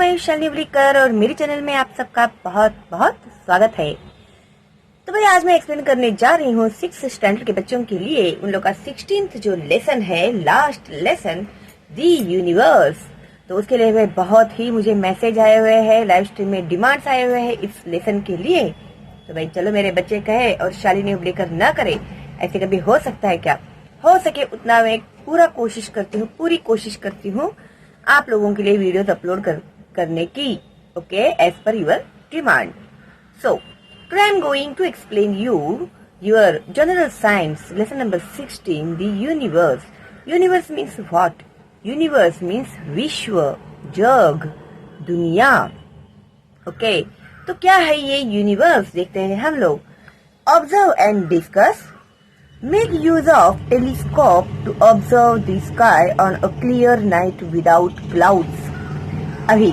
मैं शालिनी उबलीकर और मेरे चैनल में आप सबका बहुत बहुत स्वागत है। तो भाई आज मैं एक्सप्लेन करने जा रही हूँ 6th स्टैंडर्ड के बच्चों के लिए उन लोग का 16th जो लेसन है, लास्ट लेसन दी यूनिवर्स। तो उसके लिए भाई बहुत ही मुझे मैसेज आए हुए हैं, लाइव स्ट्रीम में डिमांड्स आए हुए हैं इस लेसन के लिए। तो भाई चलो मेरे बच्चे कहे और शालिनी उबलीकर ना करे, ऐसे कभी हो सकता है क्या? हो सके उतना मैं पूरी कोशिश करती हूँ आप लोगों के लिए वीडियोस अपलोड करने की, okay, as per your demand. So today I am going to explain you your general science lesson number 16, the universe. Universe means what? Universe means विश्व, जग, दुनिया। ओके, तो क्या है ये यूनिवर्स? देखते हैं हम लोग। Observe and discuss. Make use of telescope to observe the sky on a clear night without clouds. अभी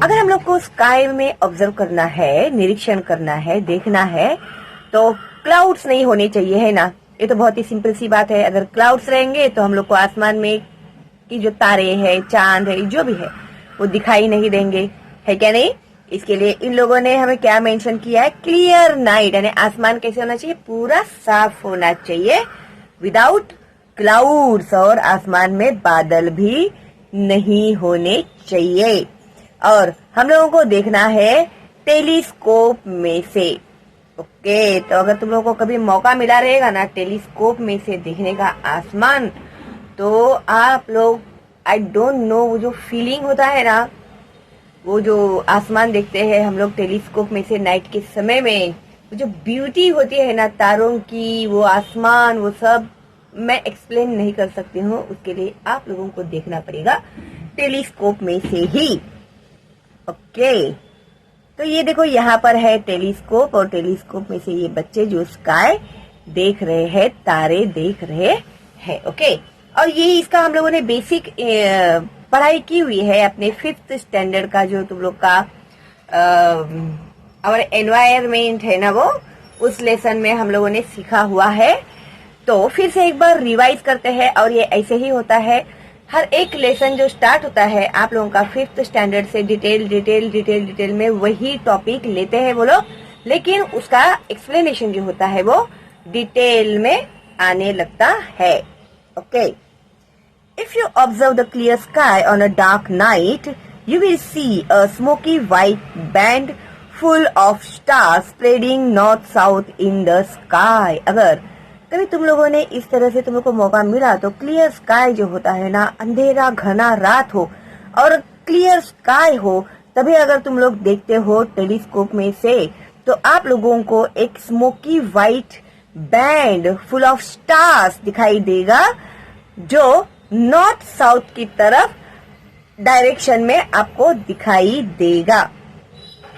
अगर हम लोग को स्काई में ऑब्जर्व करना है, निरीक्षण करना है, देखना है, तो क्लाउड्स नहीं होने चाहिए, है ना? ये तो बहुत ही सिंपल सी बात है। अगर क्लाउड्स रहेंगे तो हम लोग को आसमान में की जो तारे हैं, चांद है, जो भी है वो दिखाई नहीं देंगे, है क्या नहीं? इसके लिए इन लोगों ने हमें क्या मेंशन किया है? क्लियर नाइट, यानी आसमान कैसे होना चाहिए? पूरा साफ होना चाहिए, विदाउट क्लाउड्स, और आसमान में बादल भी नहीं होने चाहिए। और हम लोगों को देखना है टेलीस्कोप में से। ओके, तो अगर तुम लोगों को कभी मौका मिला रहेगा ना टेलीस्कोप में से देखने का आसमान, तो आप लोग, आई डोंट नो, वो जो फीलिंग होता है ना, वो जो आसमान देखते हैं हम लोग टेलीस्कोप में से नाइट के समय में, वो जो ब्यूटी होती है ना तारों की, वो आसमान, वो सब मैं एक्सप्लेन नहीं कर सकती हूँ। उसके लिए आप लोगों को देखना पड़ेगा टेलीस्कोप में से ही। ओके, तो ये देखो यहाँ पर है टेलीस्कोप, और टेलीस्कोप में से ये बच्चे जो स्काई देख रहे हैं, तारे देख रहे हैं। ओके, और ये इसका हम लोगों ने बेसिक पढ़ाई की हुई है अपने 5th स्टैंडर्ड का, जो तुम लोग का और एनवायरमेंट है ना, वो उस लेसन में हम लोगों ने सीखा हुआ है। तो फिर से एक बार रिवाइज करते हैं। और ये ऐसे ही होता है, हर एक लेसन जो स्टार्ट होता है आप लोगों का 5th स्टैंडर्ड से डिटेल में वही टॉपिक लेते हैं वो लोग, लेकिन उसका एक्सप्लेनेशन जो होता है वो डिटेल में आने लगता है। Okay, if you observe the clear sky on a dark night, you will see a smoky white band full of stars spreading north-south in the sky. अगर कभी तुम लोगों ने इस तरह से तुम लोग को मौका मिला तो क्लियर स्काई जो होता है ना, अंधेरा घना रात हो और क्लियर स्काई हो, तभी अगर तुम लोग देखते हो टेलीस्कोप में से, तो आप लोगों को एक smoky white band full of stars दिखाई देगा, जो नॉर्थ साउथ की तरफ डायरेक्शन में आपको दिखाई देगा।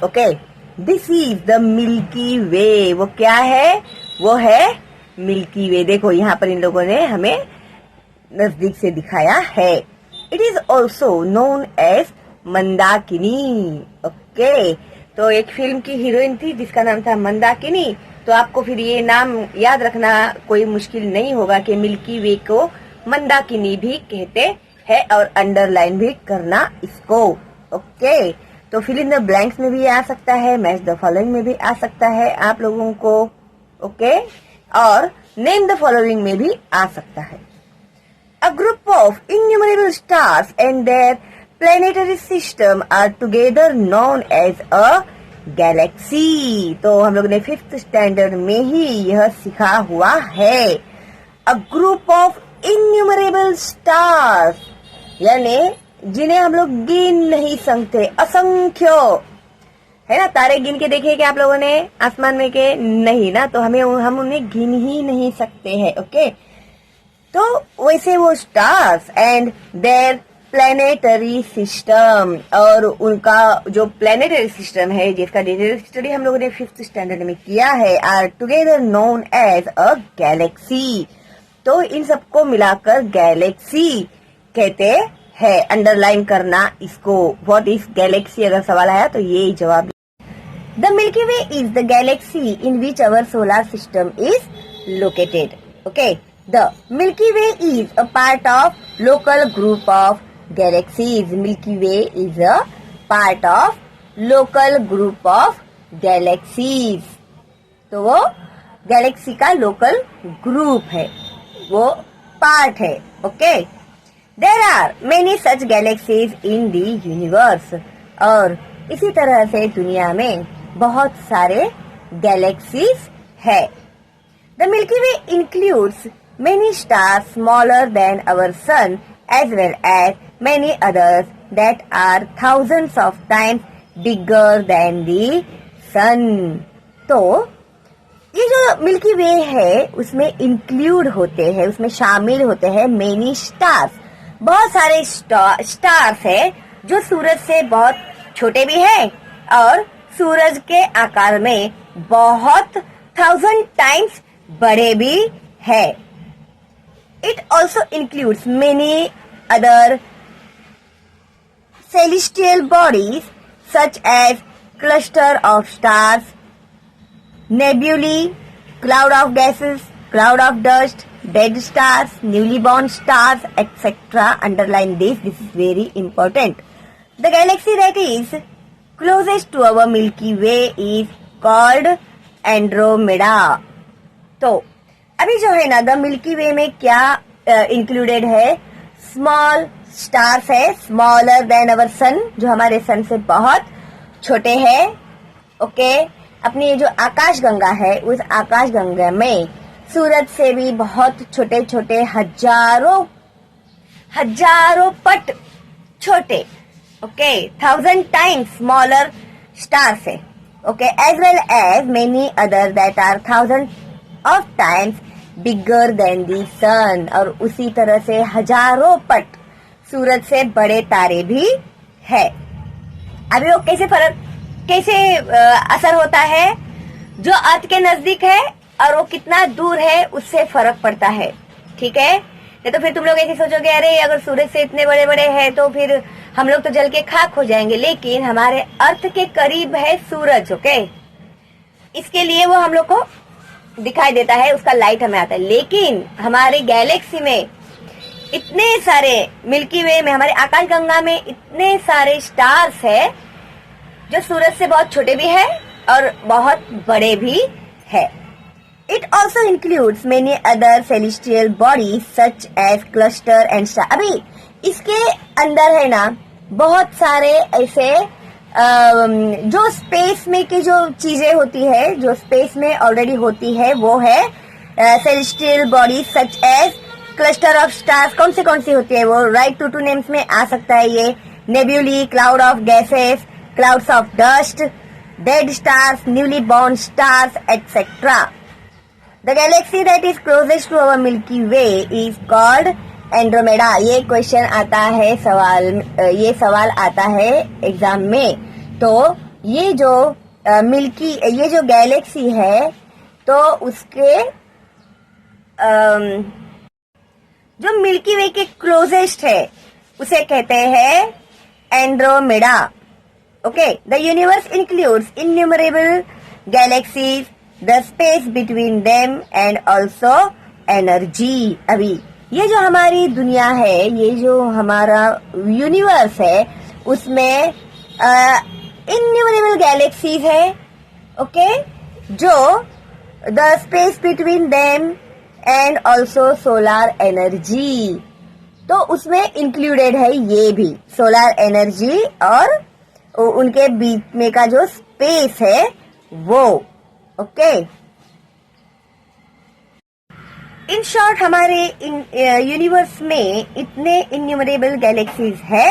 Okay, this is the Milky Way. वो क्या है? वो है मिल्की वे। देखो यहाँ पर इन लोगों ने हमें नजदीक से दिखाया है। It is also known as Mandakini. Okay, तो एक फिल्म की हीरोइन थी जिसका नाम था मंदाकिनी। तो आपको फिर ये नाम याद रखना कोई मुश्किल नहीं होगा कि मिल्की वे को मंदाकिनी भी कहते हैं, और अंडरलाइन भी करना इसको। ओके, तो फिल इन द ब्लैंक्स में भी आ सकता है, मैच द फॉलोइंग में भी आ सकता है आप लोगों को। ओके, और नेम द फॉलोइंग में भी आ सकता है। A group of innumerable stars and their planetary system are together known as a galaxy. तो हम लोग ने 5th स्टैंडर्ड में ही यह सीखा हुआ है। A group of innumerable stars, यानी जिन्हें हम लोग गिन नहीं सकते, असंख्य, है ना? तारे गिन के देखे क्या आप लोगों ने आसमान में के? नहीं ना, तो हम उन्हें गिन ही नहीं सकते हैं। ओके, तो वैसे वो stars and their planetary system, और उनका जो प्लैनेटरी सिस्टम है जिसका डिटेल स्टडी हम लोगों ने 5th स्टैंडर्ड में किया है, are together known as a galaxy. तो इन सबको मिलाकर गैलेक्सी कहते हैं। अंडरलाइन करना इसको। व्हाट इज गैलेक्सी अगर सवाल आया तो ये जवाब। The Milky Way is the Galaxy in which our solar system is located. Okay, the Milky Way is a part of local group of galaxies. Milky Way is a part of local group of galaxies. तो वो Galaxy का local group है, वो part है। Okay, there are many such galaxies in the universe. और इसी तरह से दुनिया में बहुत सारे गैलेक्सीज है। The Milky way includes many stars smaller than our sun as well as many others that are thousands of times bigger than the sun। तो ये जो मिल्की वे है उसमें इंक्लूड होते हैं, उसमें शामिल होते हैं मेनी स्टार्स, बहुत सारे स्टार्स है जो सूरज से बहुत छोटे भी हैं और सूरज के आकार में बहुत 1000 टाइम्स बड़े भी है। It also includes many other celestial bodies such as cluster of stars, nebulae, cloud of gases, cloud of dust, dead stars, newly born stars, etc. Underline this is very important. The galaxy that is closest to our Milky Way is called Andromeda. तो अभी जो है ना the Milky वे में क्या included है, small stars है, smaller than अवर सन, जो हमारे सन से बहुत छोटे हैं। ओके, अपनी ये जो आकाश गंगा है उस आकाश गंगा में सूरज से भी बहुत छोटे छोटे हजारों पट छोटे, ओके, 1000 टाइम्स स्मॉलर स्टार्स है। Okay, as well as many other that are 1000 of times bigger than the sun. और उसी तरह से हजारों पट सूरज से बड़े तारे भी है। अभी वो कैसे असर होता है, जो अर्थ के नजदीक है और वो कितना दूर है उससे फर्क पड़ता है। ठीक है, नहीं तो फिर तुम लोग ऐसे सोचोगे अरे अगर सूरज से इतने बड़े बड़े हैं तो फिर हम लोग तो जल के खाक हो जाएंगे, लेकिन हमारे अर्थ के करीब है सूरज। ओके, इसके लिए वो हम लोग को दिखाई देता है, उसका लाइट हमें आता है। लेकिन हमारे गैलेक्सी में इतने सारे, मिल्की वे में, हमारे आकाशगंगा में इतने सारे स्टार्स है जो सूरज से बहुत छोटे भी है और बहुत बड़े भी है। It also includes many other celestial bodies such as cluster and star. अभी इसके अंदर है ना बहुत सारे ऐसे जो स्पेस में की जो चीजें होती है, जो स्पेस में ऑलरेडी होती है, वो है celestial body such as cluster of stars. कौन सी होती है वो? राइट टू नेम्स में आ सकता है ये, nebulae, cloud of gases, clouds of dust, dead stars, newly born stars, etcetera. The galaxy that is closest to our Milky Way is called Andromeda. ये क्वेश्चन आता है, ये सवाल आता है एग्जाम में। तो ये जो ये जो गैलेक्सी है तो उसके जो मिल्की वे के क्लोजेस्ट है उसे कहते हैं Andromeda. Okay, the universe includes innumerable galaxies, the space between them and also energy. अभी ये जो हमारी दुनिया है, ये जो हमारा यूनिवर्स है, उसमें इन्यूमरेबल गैलेक्सीज है। ओके, जो the space between them and also solar energy, तो उसमें इंक्लूडेड है ये भी सोलर एनर्जी और उनके बीच में का जो स्पेस है वो। ओके, इन शॉर्ट हमारे यूनिवर्स में इतने इन्यूमरेबल गैलेक्सीज है,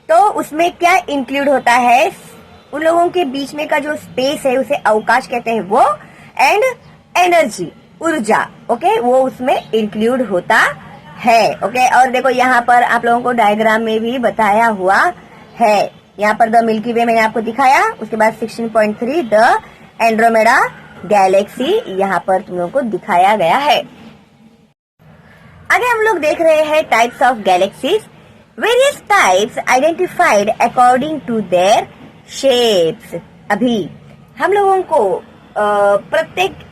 तो उसमें क्या इंक्लूड होता है? उन लोगों के बीच में का जो स्पेस है उसे अवकाश कहते हैं वो, एंड एनर्जी, ऊर्जा। ओके, वो उसमें इंक्लूड होता है। ओके, और देखो यहाँ पर आप लोगों को डायग्राम में भी बताया हुआ है। यहाँ पर द मिल्की वे मैंने आपको दिखाया, उसके बाद 16.3 द एंड्रोमेडा गैलेक्सी यहाँ पर तुम लोगों को दिखाया गया है। आगे हम लोग देख रहे हैं types of galaxies. Various types identified according to their shapes. अभी हम लोगों को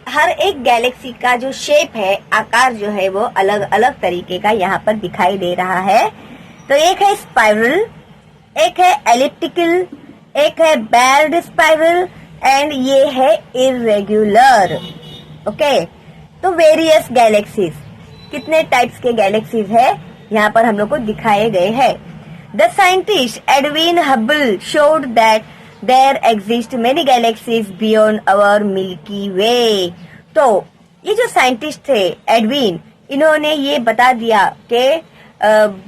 हर एक गैलेक्सी का जो शेप है, आकार जो है वो अलग अलग तरीके का यहाँ पर दिखाई दे रहा है। तो एक है स्पाइरल, एक है एलिप्टिकल, एक है बेयर्ड स्पाइरल एंड ये है इरेग्युलर। ओके, तो वेरियस गैलेक्सीज, कितने टाइप्स के गैलेक्सीज है यहाँ पर हम लोग को दिखाए गए हैं। The scientist Edwin Hubble showed that there exist many galaxies beyond our Milky Way. तो ये जो साइंटिस्ट थे एडविन, इन्होंने ये बता दिया कि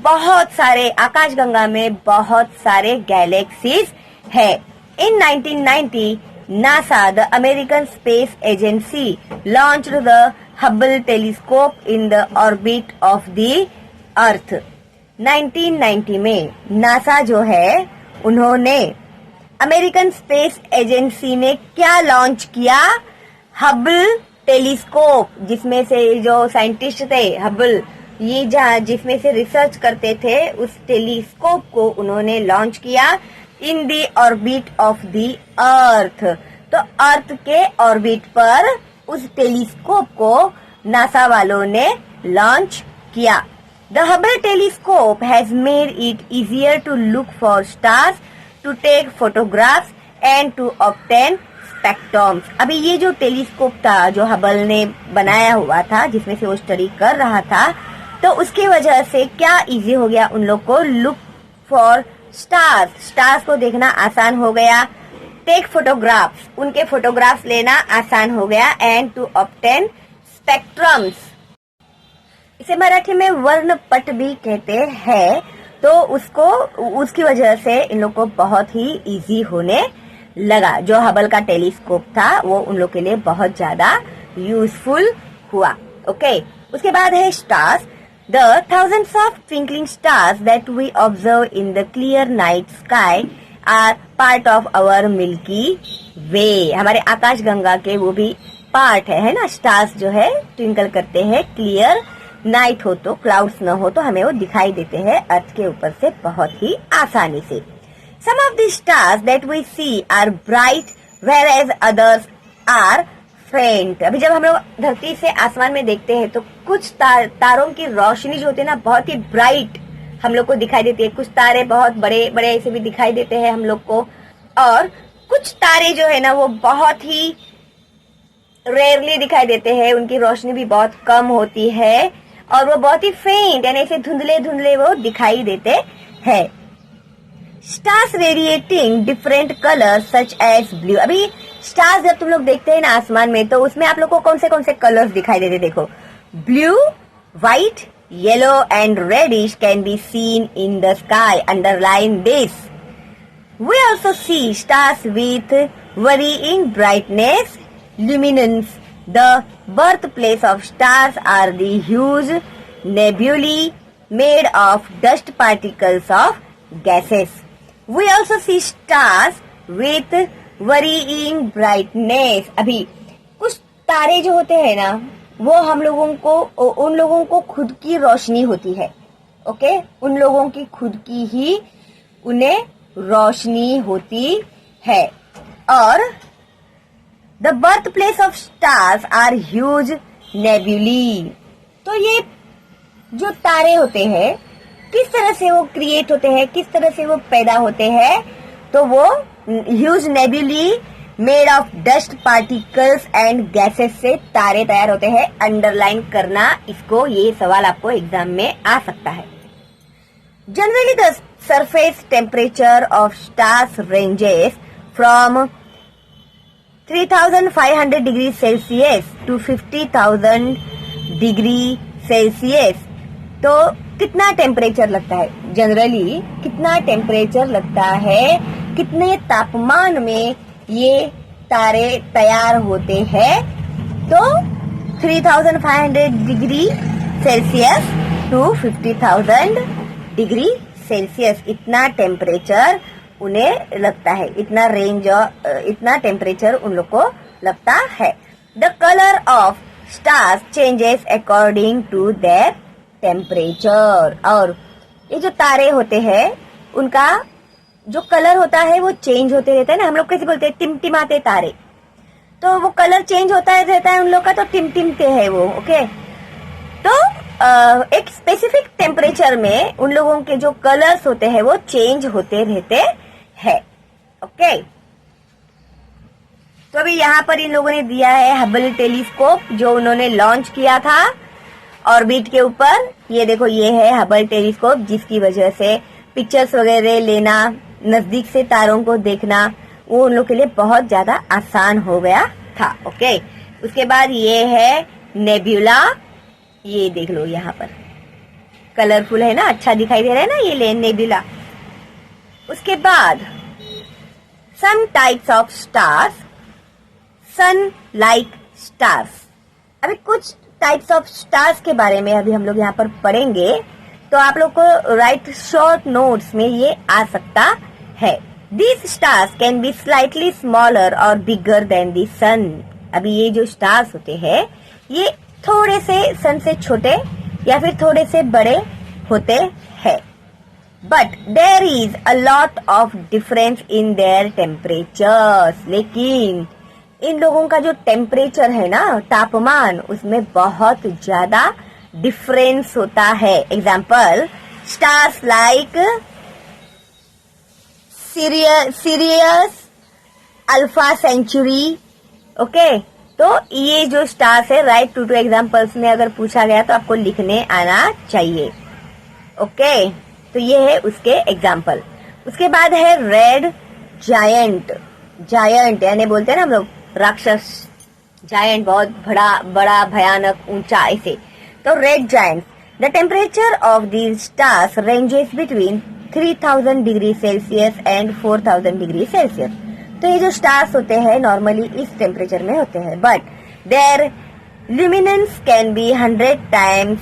बहुत सारे आकाशगंगा में बहुत सारे गैलेक्सीज है। इन 1990 NASA, the American Space Agency, launched the Hubble telescope in the orbit of the Earth. 1990 में नासा जो है उन्होंने अमेरिकन स्पेस एजेंसी ने क्या लॉन्च किया? हबल टेलीस्कोप, जिसमें से जो साइंटिस्ट थे हबल, ये जहाँ जिसमें से रिसर्च करते थे, उस टेलीस्कोप को उन्होंने लॉन्च किया इन दी ऑर्बिट ऑफ दी अर्थ। तो अर्थ के ऑर्बिट पर उस टेलीस्कोप को नासा वालों ने लॉन्च किया। The Hubble telescope has made it easier to look for stars, to take photographs and to obtain spectrums. अभी ये जो टेलीस्कोप था जो हबल ने बनाया हुआ था, जिसमें से वो स्टडी कर रहा था, तो उसकी वजह से क्या इजी हो गया उन लोग को? लुक फॉर स्टार्स को देखना आसान हो गया। टेक फोटोग्राफ्स, उनके फोटोग्राफ्स लेना आसान हो गया। एंड टू ऑब्टेन स्पेक्ट्रम्स, इसे मराठी में वर्णपट भी कहते हैं। तो उसकी वजह से इन लोग को बहुत ही इजी होने लगा। जो हबल का टेलीस्कोप था वो उन लोग के लिए बहुत ज्यादा यूजफुल हुआ। ओके, उसके बाद है stars. The thousands of twinkling stars that we observe in the clear night sky are part of our Milky Way. हमारे आकाश गंगा के वो भी पार्ट है ना। स्टार्स जो है ट्विंकल करते हैं, क्लियर नाइट हो तो, क्लाउड्स न हो तो हमें वो दिखाई देते हैं अर्थ के ऊपर से बहुत ही आसानी से। Some of the stars that we see are bright whereas others are फेंट। अभी जब हम लोग धरती से आसमान में देखते हैं तो कुछ तारों की रोशनी जो होती है ना, बहुत ही ब्राइट हम लोग को दिखाई देती है। कुछ तारे बहुत बड़े बड़े ऐसे भी दिखाई देते हैं हम लोग को, और कुछ तारे जो है ना वो बहुत ही रेयरली दिखाई देते हैं, उनकी रोशनी भी बहुत कम होती है और वो बहुत ही फेंट यानी ऐसे धुंधले धुंधले वो दिखाई देते हैं। Stars radiating different colours such as blue. अभी स्टार्स जब तुम लोग देखते हैं ना आसमान में, तो उसमें आप लोग को कौन से कलर्स दिखाई देते? देखो, blue, white, yellow and reddish can be seen in the sky. Underline this. We also see stars with varying brightness, luminance. The birthplace of stars are the huge nebulae made of dust particles of gases. We also see stars with varying brightness. अभी कुछ तारे जो होते हैं ना, वो हम लोगों को, उन लोगों को खुद की रोशनी होती है। ओके, उन लोगों की खुद की ही उन्हें रोशनी होती है। और the birth place of stars are huge nebulae. तो ये जो तारे होते हैं किस तरह से वो क्रिएट होते हैं, किस तरह से वो पैदा होते हैं? तो वो huge nebulae made of dust particles and gases से तारे तैयार होते हैं। अंडरलाइन करना इसको, ये सवाल आपको एग्जाम में आ सकता है। Generally the surface temperature of stars ranges from 3500 degree Celsius to 50,000 degree Celsius. तो कितना टेम्परेचर लगता है? जनरली कितना टेम्परेचर लगता है, कितने तापमान में ये तारे तैयार होते हैं? तो 3500 degree Celsius to 50,000 degree Celsius, इतना टेम्परेचर उन्हें लगता है, इतना रेंज, इतना टेम्परेचर उन लोग को लगता है। The colour of stars changes according to their temperature. और ये जो तारे होते हैं उनका जो कलर होता है वो चेंज होते रहता है ना। हम लोग कैसे बोलते हैं? टिमटिमाते तारे। तो वो कलर चेंज होता रहता है उन लोग का, तो टिमटिमते हैं वो। ओके, तो एक स्पेसिफिक टेम्परेचर में उन लोगों के जो कलर्स होते हैं वो चेंज होते रहते हैं। ओके, तो अभी यहाँ पर इन लोगों ने दिया है हबल टेलीस्कोप जो उन्होंने लॉन्च किया था ऑर्बिट के ऊपर। ये देखो, ये है हबल टेलीस्कोप जिसकी वजह से पिक्चर्स वगैरह लेना, नजदीक से तारों को देखना वो उन लोग के लिए बहुत ज्यादा आसान हो गया था। ओके, उसके बाद ये है नेब्यूला। ये देख लो, यहाँ पर कलरफुल है ना, अच्छा दिखाई दे रहा है ना, ये ले नेब्यूला। उसके बाद some types of stars, sun like stars. अभी कुछ टाइप्स ऑफ स्टार्स के बारे में अभी हम लोग यहाँ पर पढ़ेंगे, तो आप लोग को राइट शॉर्ट नोट्स में ये आ सकता है। These stars can be slightly smaller or bigger than the sun। अभी ये जो स्टार्स होते हैं ये थोड़े से सन से छोटे या फिर थोड़े से बड़े होते हैं, but there is a lot of difference in their temperatures. लेकिन इन लोगों का जो टेम्परेचर है ना, तापमान, उसमें बहुत ज्यादा डिफरेंस होता है। Example, stars like Sirius, Alpha Centauri. Okay, तो ये जो स्टार्स है, राइट टू एग्जाम्पल्स में अगर पूछा गया तो आपको लिखने आना चाहिए। ओके, तो ये है उसके एग्जाम्पल। उसके बाद है रेड जायंट। जायंट यानी बोलते हैं ना हम लोग राक्षस, जायंट बहुत बड़ा भयानक ऊंचा ऐसे। तो red giant, the temperature of these stars ranges between 3000 degree Celsius and 4000 degree Celsius. तो ये जो स्टार्स होते हैं नॉर्मली इस टेम्परेचर में होते हैं, but their luminance can be 100 times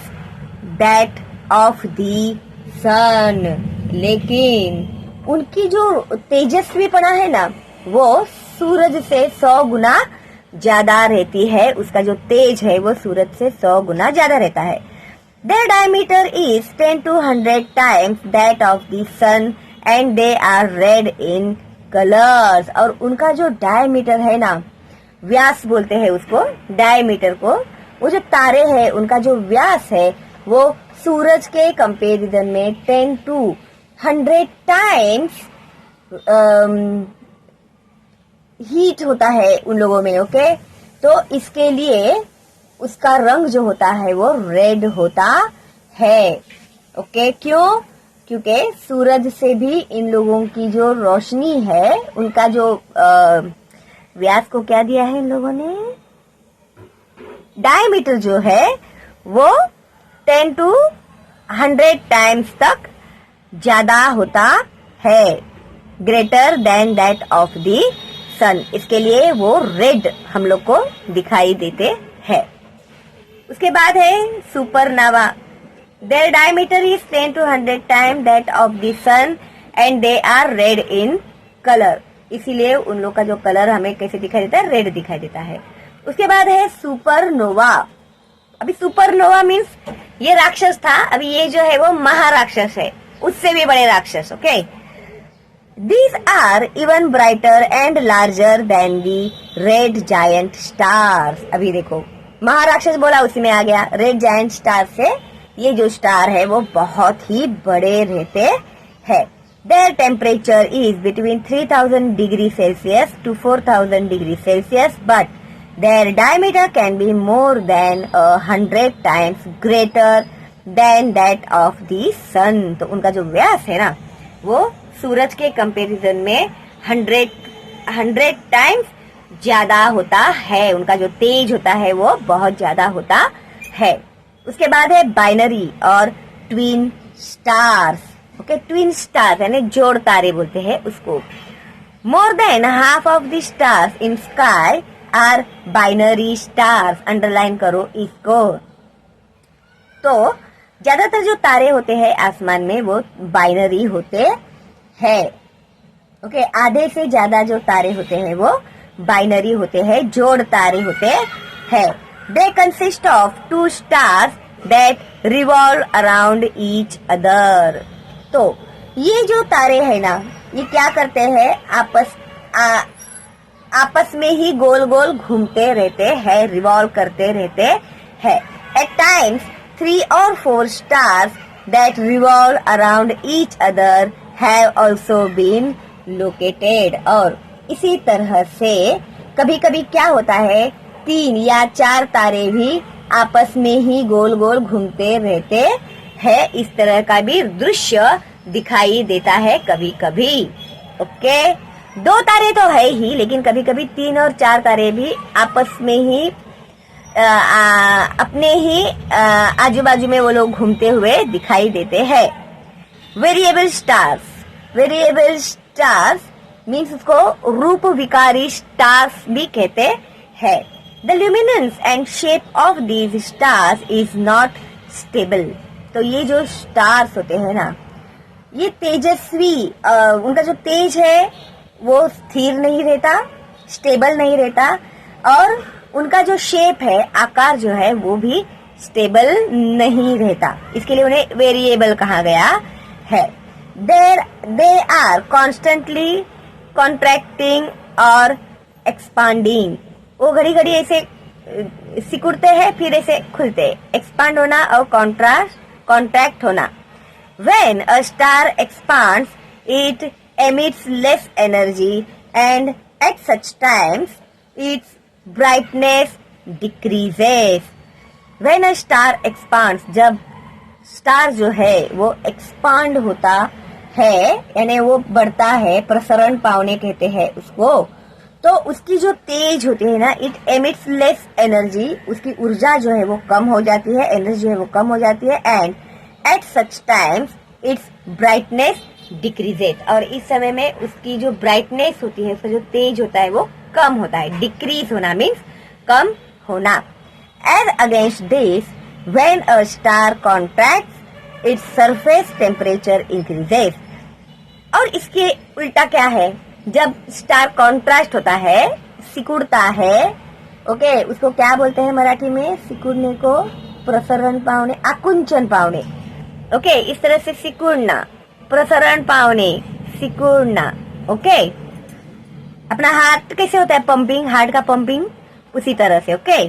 that of the sun. लेकिन उनकी जो तेजस्वीपना है ना, वो सूरज से 100 गुना ज्यादा रहती है। उसका जो तेज है वो सूरज से 100 गुना ज्यादा रहता है। Their diameter is 10 to 100 times that of the sun and they are red in colors। और उनका जो डायमीटर है ना, व्यास बोलते हैं उसको, डायमीटर को, वो जो तारे हैं उनका जो व्यास है वो सूरज के कंपेरिजन में 10 to 100 टाइम्स हीट होता है उन लोगों में। ओके, तो इसके लिए उसका रंग जो होता है वो रेड होता है। ओके, क्यों? क्योंकि सूरज से भी इन लोगों की जो रोशनी है, उनका जो व्यास को क्या दिया है इन लोगों ने, डायमीटर जो है वो 10 to 100 टाइम्स तक ज्यादा होता है, greater than that of the sun. इसके लिए वो रेड हम लोग को दिखाई देते हैं। उसके बाद है supernova. Their diameter is 10 to 100 time that of the sun and they are red in colour. इसीलिए उन लोग का जो कलर हमें कैसे दिखाई देता है, रेड दिखाई देता है। उसके बाद है सुपरनोवा। अभी सुपरनोवा मीन्स ये राक्षस था, अभी ये जो है वो महाराक्षस है, उससे भी बड़े राक्षस। Okay, These are even brighter and larger than the red giant stars। अभी देखो, महाराक्षस बोला उसी में आ गया, रेड जायंट स्टार से ये जो स्टार है वो बहुत ही बड़े रहते हैं। Their temperature is between 3000 degree Celsius to 4000 degree Celsius, but their diameter can be more than 100 times greater than that of the sun। तो उनका जो व्यास है ना, वो सूरज के कंपैरिजन में 100 टाइम्स ज्यादा होता है। उनका जो तेज होता है वो बहुत ज्यादा होता है। उसके बाद है बाइनरी और twin stars. Okay, twin stars यानी जोड़ तारे बोलते हैं उसको। More than half of the stars in sky are binary stars. Underline करो इसको। तो ज्यादातर जो तारे होते हैं आसमान में वो बाइनरी होते है। ओके, आधे से ज्यादा जो तारे होते हैं वो बाइनरी होते हैं, जोड़ तारे होते हैं। They consist of 2 stars that revolve around each other. तो ये जो तारे हैं ना, ये क्या करते हैं, आपस में ही गोल गोल घूमते रहते हैं, रिवॉल्व करते रहते हैं। At times 3 or 4 stars that revolve around each other have also been located. और इसी तरह से कभी कभी क्या होता है, 3 या 4 तारे भी आपस में ही गोल गोल घूमते रहते हैं. इस तरह का भी दृश्य दिखाई देता है कभी कभी. ओके, 2 तारे तो है ही, लेकिन कभी कभी 3 और 4 तारे भी आपस में ही अपने ही आजू बाजू में वो लोग घूमते हुए दिखाई देते हैं. Variable stars. Variable stars means उसको रूप विकारी स्टार्स भी कहते हैं. The luminance and shape of these stars is not stable. तो ये जो स्टार्स होते हैं ना, ये तेजस्वी, उनका जो तेज है वो स्थिर नहीं रहता, स्टेबल नहीं रहता, और उनका जो शेप है, आकार जो है, वो भी स्टेबल नहीं रहता. इसके लिए उन्हें वेरिएबल कहा गया है. दे आर कॉन्स्टेंटली कॉन्ट्रैक्टिंग और एक्सपांडिंग. वो घड़ी घड़ी ऐसे सिकुड़ते हैं, फिर ऐसे खुलते. एक्सपांड होना और कॉन्ट्रैक्ट होना. When a star expands, it emits less energy, and at such times, its brightness decreases. When a star expands, जब स्टार जो है वो एक्सपांड होता है, यानी वो बढ़ता है, प्रसरण पावने कहते हैं उसको, तो उसकी जो तेज होती है ना, इट एमिट्स लेस एनर्जी, उसकी ऊर्जा जो है वो कम हो जाती है, एनर्जी जो है वो कम हो जाती है. And at such times it's brightness decreases. और इस समय में उसकी जो ब्राइटनेस होती है, उसका जो तेज होता है वो कम होता है. डिक्रीज होना मीन्स कम होना. As against this, when a star contracts, its surface temperature increases. और इसके उल्टा क्या है, जब स्टार कॉन्ट्रास्ट होता है, सिकुड़ता है, ओके, उसको क्या बोलते हैं मराठी में? सिकुड़ने को प्रसरण पावणे, आकुंचन पावणे. ओके, इस तरह से सिकुड़ना, प्रसरण पावने, सिकुड़ना. ओके, अपना हार्ट कैसे होता है पंपिंग, हार्ट का पंपिंग, उसी तरह से. ओके,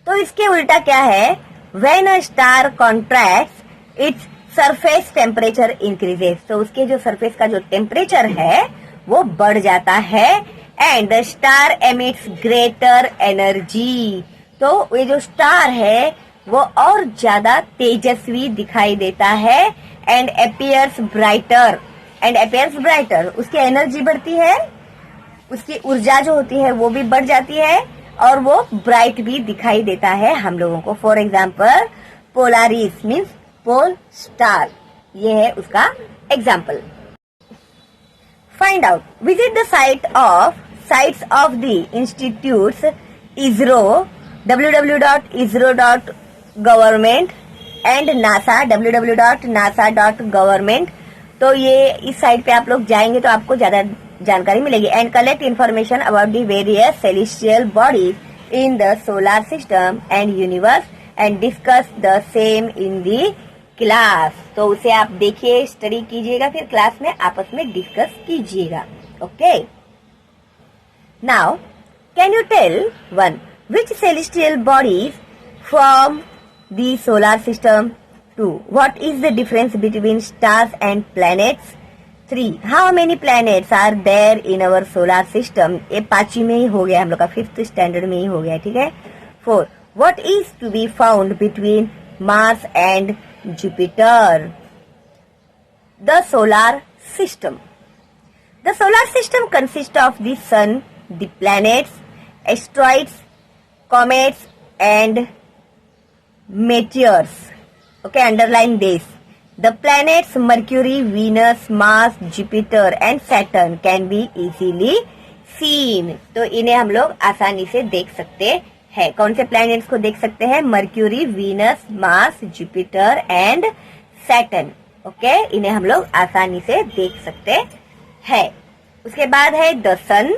तो इसके उल्टा क्या है, when a star contracts, its surface temperature increases. तो उसके जो सरफेस का जो टेम्परेचर है वो बढ़ जाता है. And the star emits greater energy. तो ये जो स्टार है वो और ज्यादा तेजस्वी दिखाई देता है. And appears brighter. And appears brighter, उसकी एनर्जी बढ़ती है, उसकी ऊर्जा जो होती है वो भी बढ़ जाती है, और वो ब्राइट भी दिखाई देता है हम लोगों को. For example, Polaris means pole star, ये है उसका example. Find out. Visit the sites of the institutes ISRO, www.isro.government and NASA, www.nasa.government. तो ये इस साइट पे आप लोग जाएंगे तो आपको ज्यादा जानकारी मिलेगी. And collect information about the various celestial bodies in the solar system and universe and discuss the same in the class. तो उसे आप देखिए, स्टडी कीजिएगा, फिर क्लास में आपस में डिस्कस कीजिएगा. Okay, now can you tell one, which celestial bodies form the solar system? 2. What is the difference between stars and planets? 3. How many planets are there in our solar system? ये 5वीं में ही हो गया, हम लोग का 5th standard में ही हो गया, ठीक है. 4. What is to be found between Mars and Jupiter? The solar system. The solar system consists of the sun, the planets, asteroids, comets and meteors. Okay, underline this. The planets Mercury, Venus, Mars, Jupiter and Saturn can be easily seen. तो इन्हें हम लोग आसानी से देख सकते हैं. कौन से प्लैनेट्स को देख सकते हैं? Mercury, Venus, Mars, Jupiter and Saturn. Okay, इन्हें हम लोग आसानी से देख सकते हैं. उसके बाद है the sun.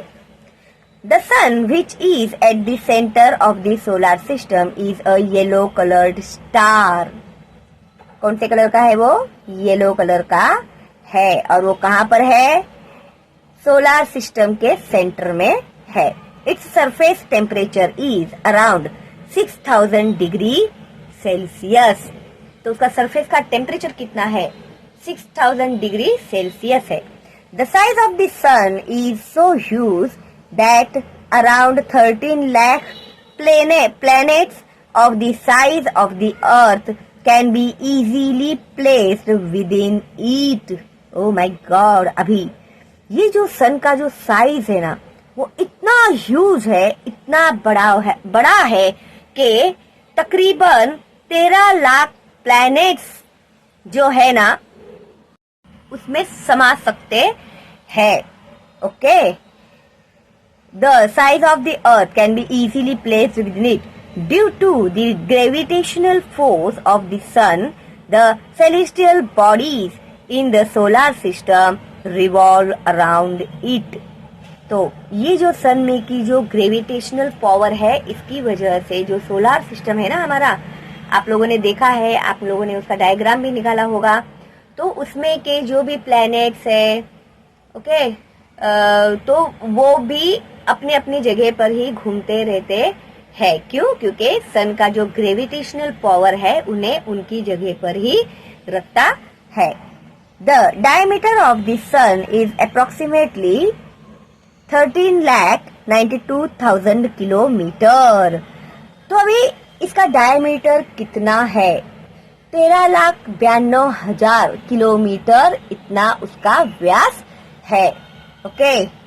The sun, which is at the center of the solar system, is a yellow colored star. कौन से कलर का है वो? येलो कलर का है. और वो कहाँ पर है? सोलर सिस्टम के सेंटर में है. Its surface temperature is around 6000 degree Celsius. तो उसका सरफेस का टेम्परेचर कितना है? 6000 डिग्री सेल्सियस है। The size of the sun is so huge that around 13 lakh planets of the size of the earth can be easily placed within it. Oh my God! अभी ये जो सन का जो साइज है ना, वो इतना ह्यूज है, इतना बड़ा है कि तकरीबन 13 लाख प्लैनेट्स जो है ना उसमें समा सकते हैं। Okay, the size of the earth can be easily placed within it. Due to the gravitational force of the sun, the celestial bodies in the solar system revolve around it. तो ये जो सन में की जो ग्रेविटेशनल पावर है, इसकी वजह से जो सोलार सिस्टम है ना हमारा, आप लोगों ने देखा है, आप लोगों ने उसका डायग्राम भी निकाला होगा, तो उसमें के जो भी प्लैनेट्स है, ओके, तो वो भी अपनी अपनी जगह पर ही घूमते रहते हैं। क्यों? क्योंकि सन का जो ग्रेविटेशनल पावर है उन्हें उनकी जगह पर ही रखता है। The diameter of the sun is approximately 13,92,000 kilometre. तो अभी इसका डायमीटर कितना है? 13,92,000 किलोमीटर इतना उसका व्यास है। Okay,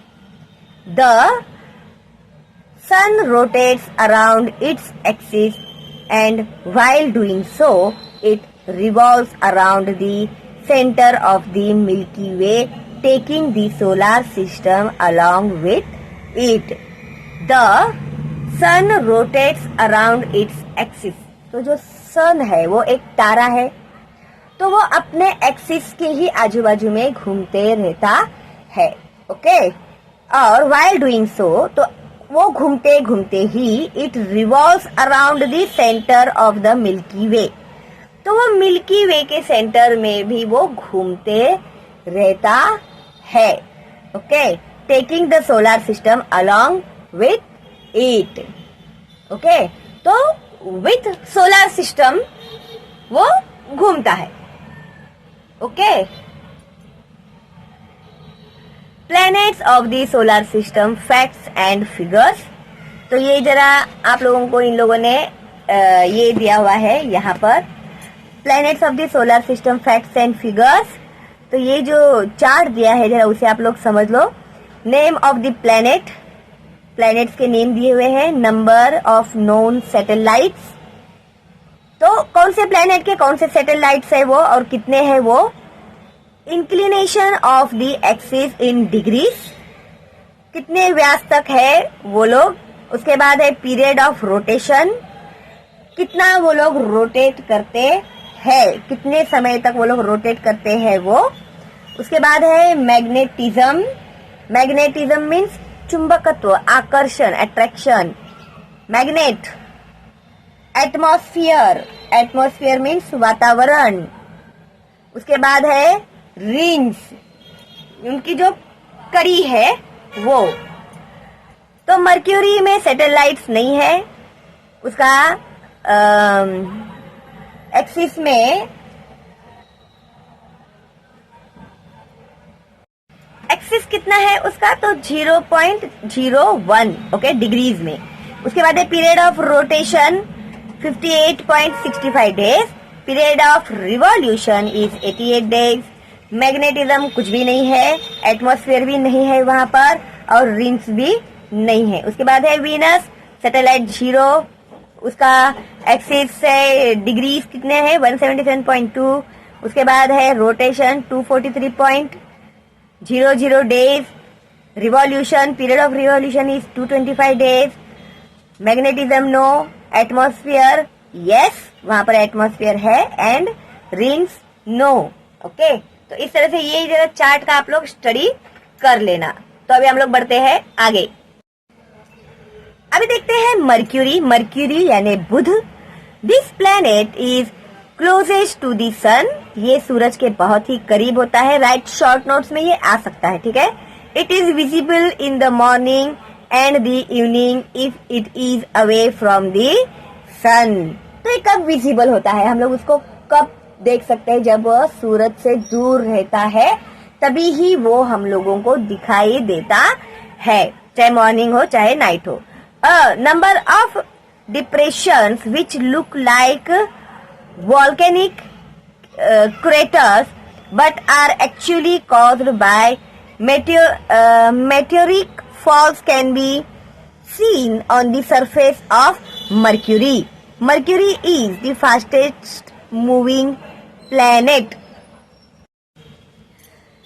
the sun rotates around its axis and while doing so it revolves around the center of the Milky Way, taking the solar system along with it. The sun rotates around its axis. तो जो सन है वो एक तारा है, तो वो अपने axis के ही आजू बाजू में घूमते रहता है। ओके, और while doing so, तो वो घूमते घूमते ही it revolves around the center of the Milky Way, तो वो मिल्की वे के सेंटर में भी वो घूमते रहता है। Okay, taking the solar system along with it. Okay, तो विथ सोलर सिस्टम वो घूमता है। Okay, planets of the solar system facts and figures. तो ये जरा आप लोगों को इन लोगों ने ये दिया हुआ है यहाँ पर, planets of the solar system facts and figures. तो ये जो चार्ट दिया है जरा उसे आप लोग समझ लो। Name of the planet, planets के नेम दिए हुए हैं, नंबर ऑफ नोन सैटेलाइट्स, तो कौन से प्लैनेट के कौन से सैटेलाइट्स है वो और कितने हैं वो, inclination of the axis in degrees, कितने व्यास तक है वो लोग, उसके बाद है पीरियड ऑफ रोटेशन, कितना वो लोग रोटेट करते हैं, कितने समय तक वो लोग रोटेट करते हैं वो, उसके बाद है मैग्नेटिज्म, मैग्नेटिज्म मीन्स चुंबकत्व, आकर्षण, attraction, magnet, atmosphere, atmosphere means वातावरण, उसके बाद है रिंग्स, उनकी जो कड़ी है वो। तो मर्क्यूरी में सैटेलाइट्स नहीं है, उसका एक्सिस में एक्सिस कितना है उसका, तो 0.01 ओके डिग्रीज में। उसके बाद है period of rotation 58.65 days, period of revolution is 88 days, magnetism कुछ भी नहीं है, एटमॉस्फेयर भी नहीं है वहां पर, और रिंग्स भी नहीं है। उसके बाद है वीनस, सैटेलाइट 0, उसका एक्सिस से डिग्रीज कितने हैं 177.2, उसके बाद है rotation 243.00 days, revolution, period of revolution is 225 days, magnetism no, atmosphere yes वहां पर एटमॉस्फेयर है, एंड रिंग्स नो। ओके, तो इस तरह से ये जरा चार्ट का आप लोग स्टडी कर लेना। तो अभी हम लोग बढ़ते हैं आगे। अभी देखते हैं मर्क्यूरी, मर्क्यूरी यानी बुध। This planet is closest to the sun, ये सूरज के बहुत ही करीब होता है। राइट शॉर्ट नोट्स में ये आ सकता है, ठीक है। It is visible in the morning and the evening if it is away from the sun. तो ये कब विजिबल होता है, हम लोग उसको कब देख सकते हैं, जब वह सूरज से दूर रहता है तभी ही वो हम लोगों को दिखाई देता है, चाहे मॉर्निंग हो चाहे नाइट हो। Number of depressions which look like volcanic craters but are actually caused by meteoric falls can be seen on the surface of Mercury. Mercury is the fastest moving planet.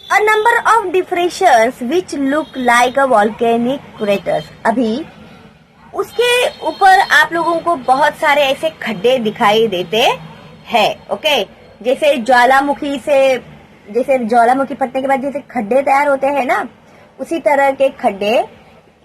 A number of depressions which look like a volcanic craters. अभी उसके ऊपर आप लोगों को बहुत सारे ऐसे खड्डे दिखाई देते हैं, ओके। जैसे ज्वालामुखी फटने के बाद जैसे खड्डे तैयार होते हैं ना, उसी तरह के खड्डे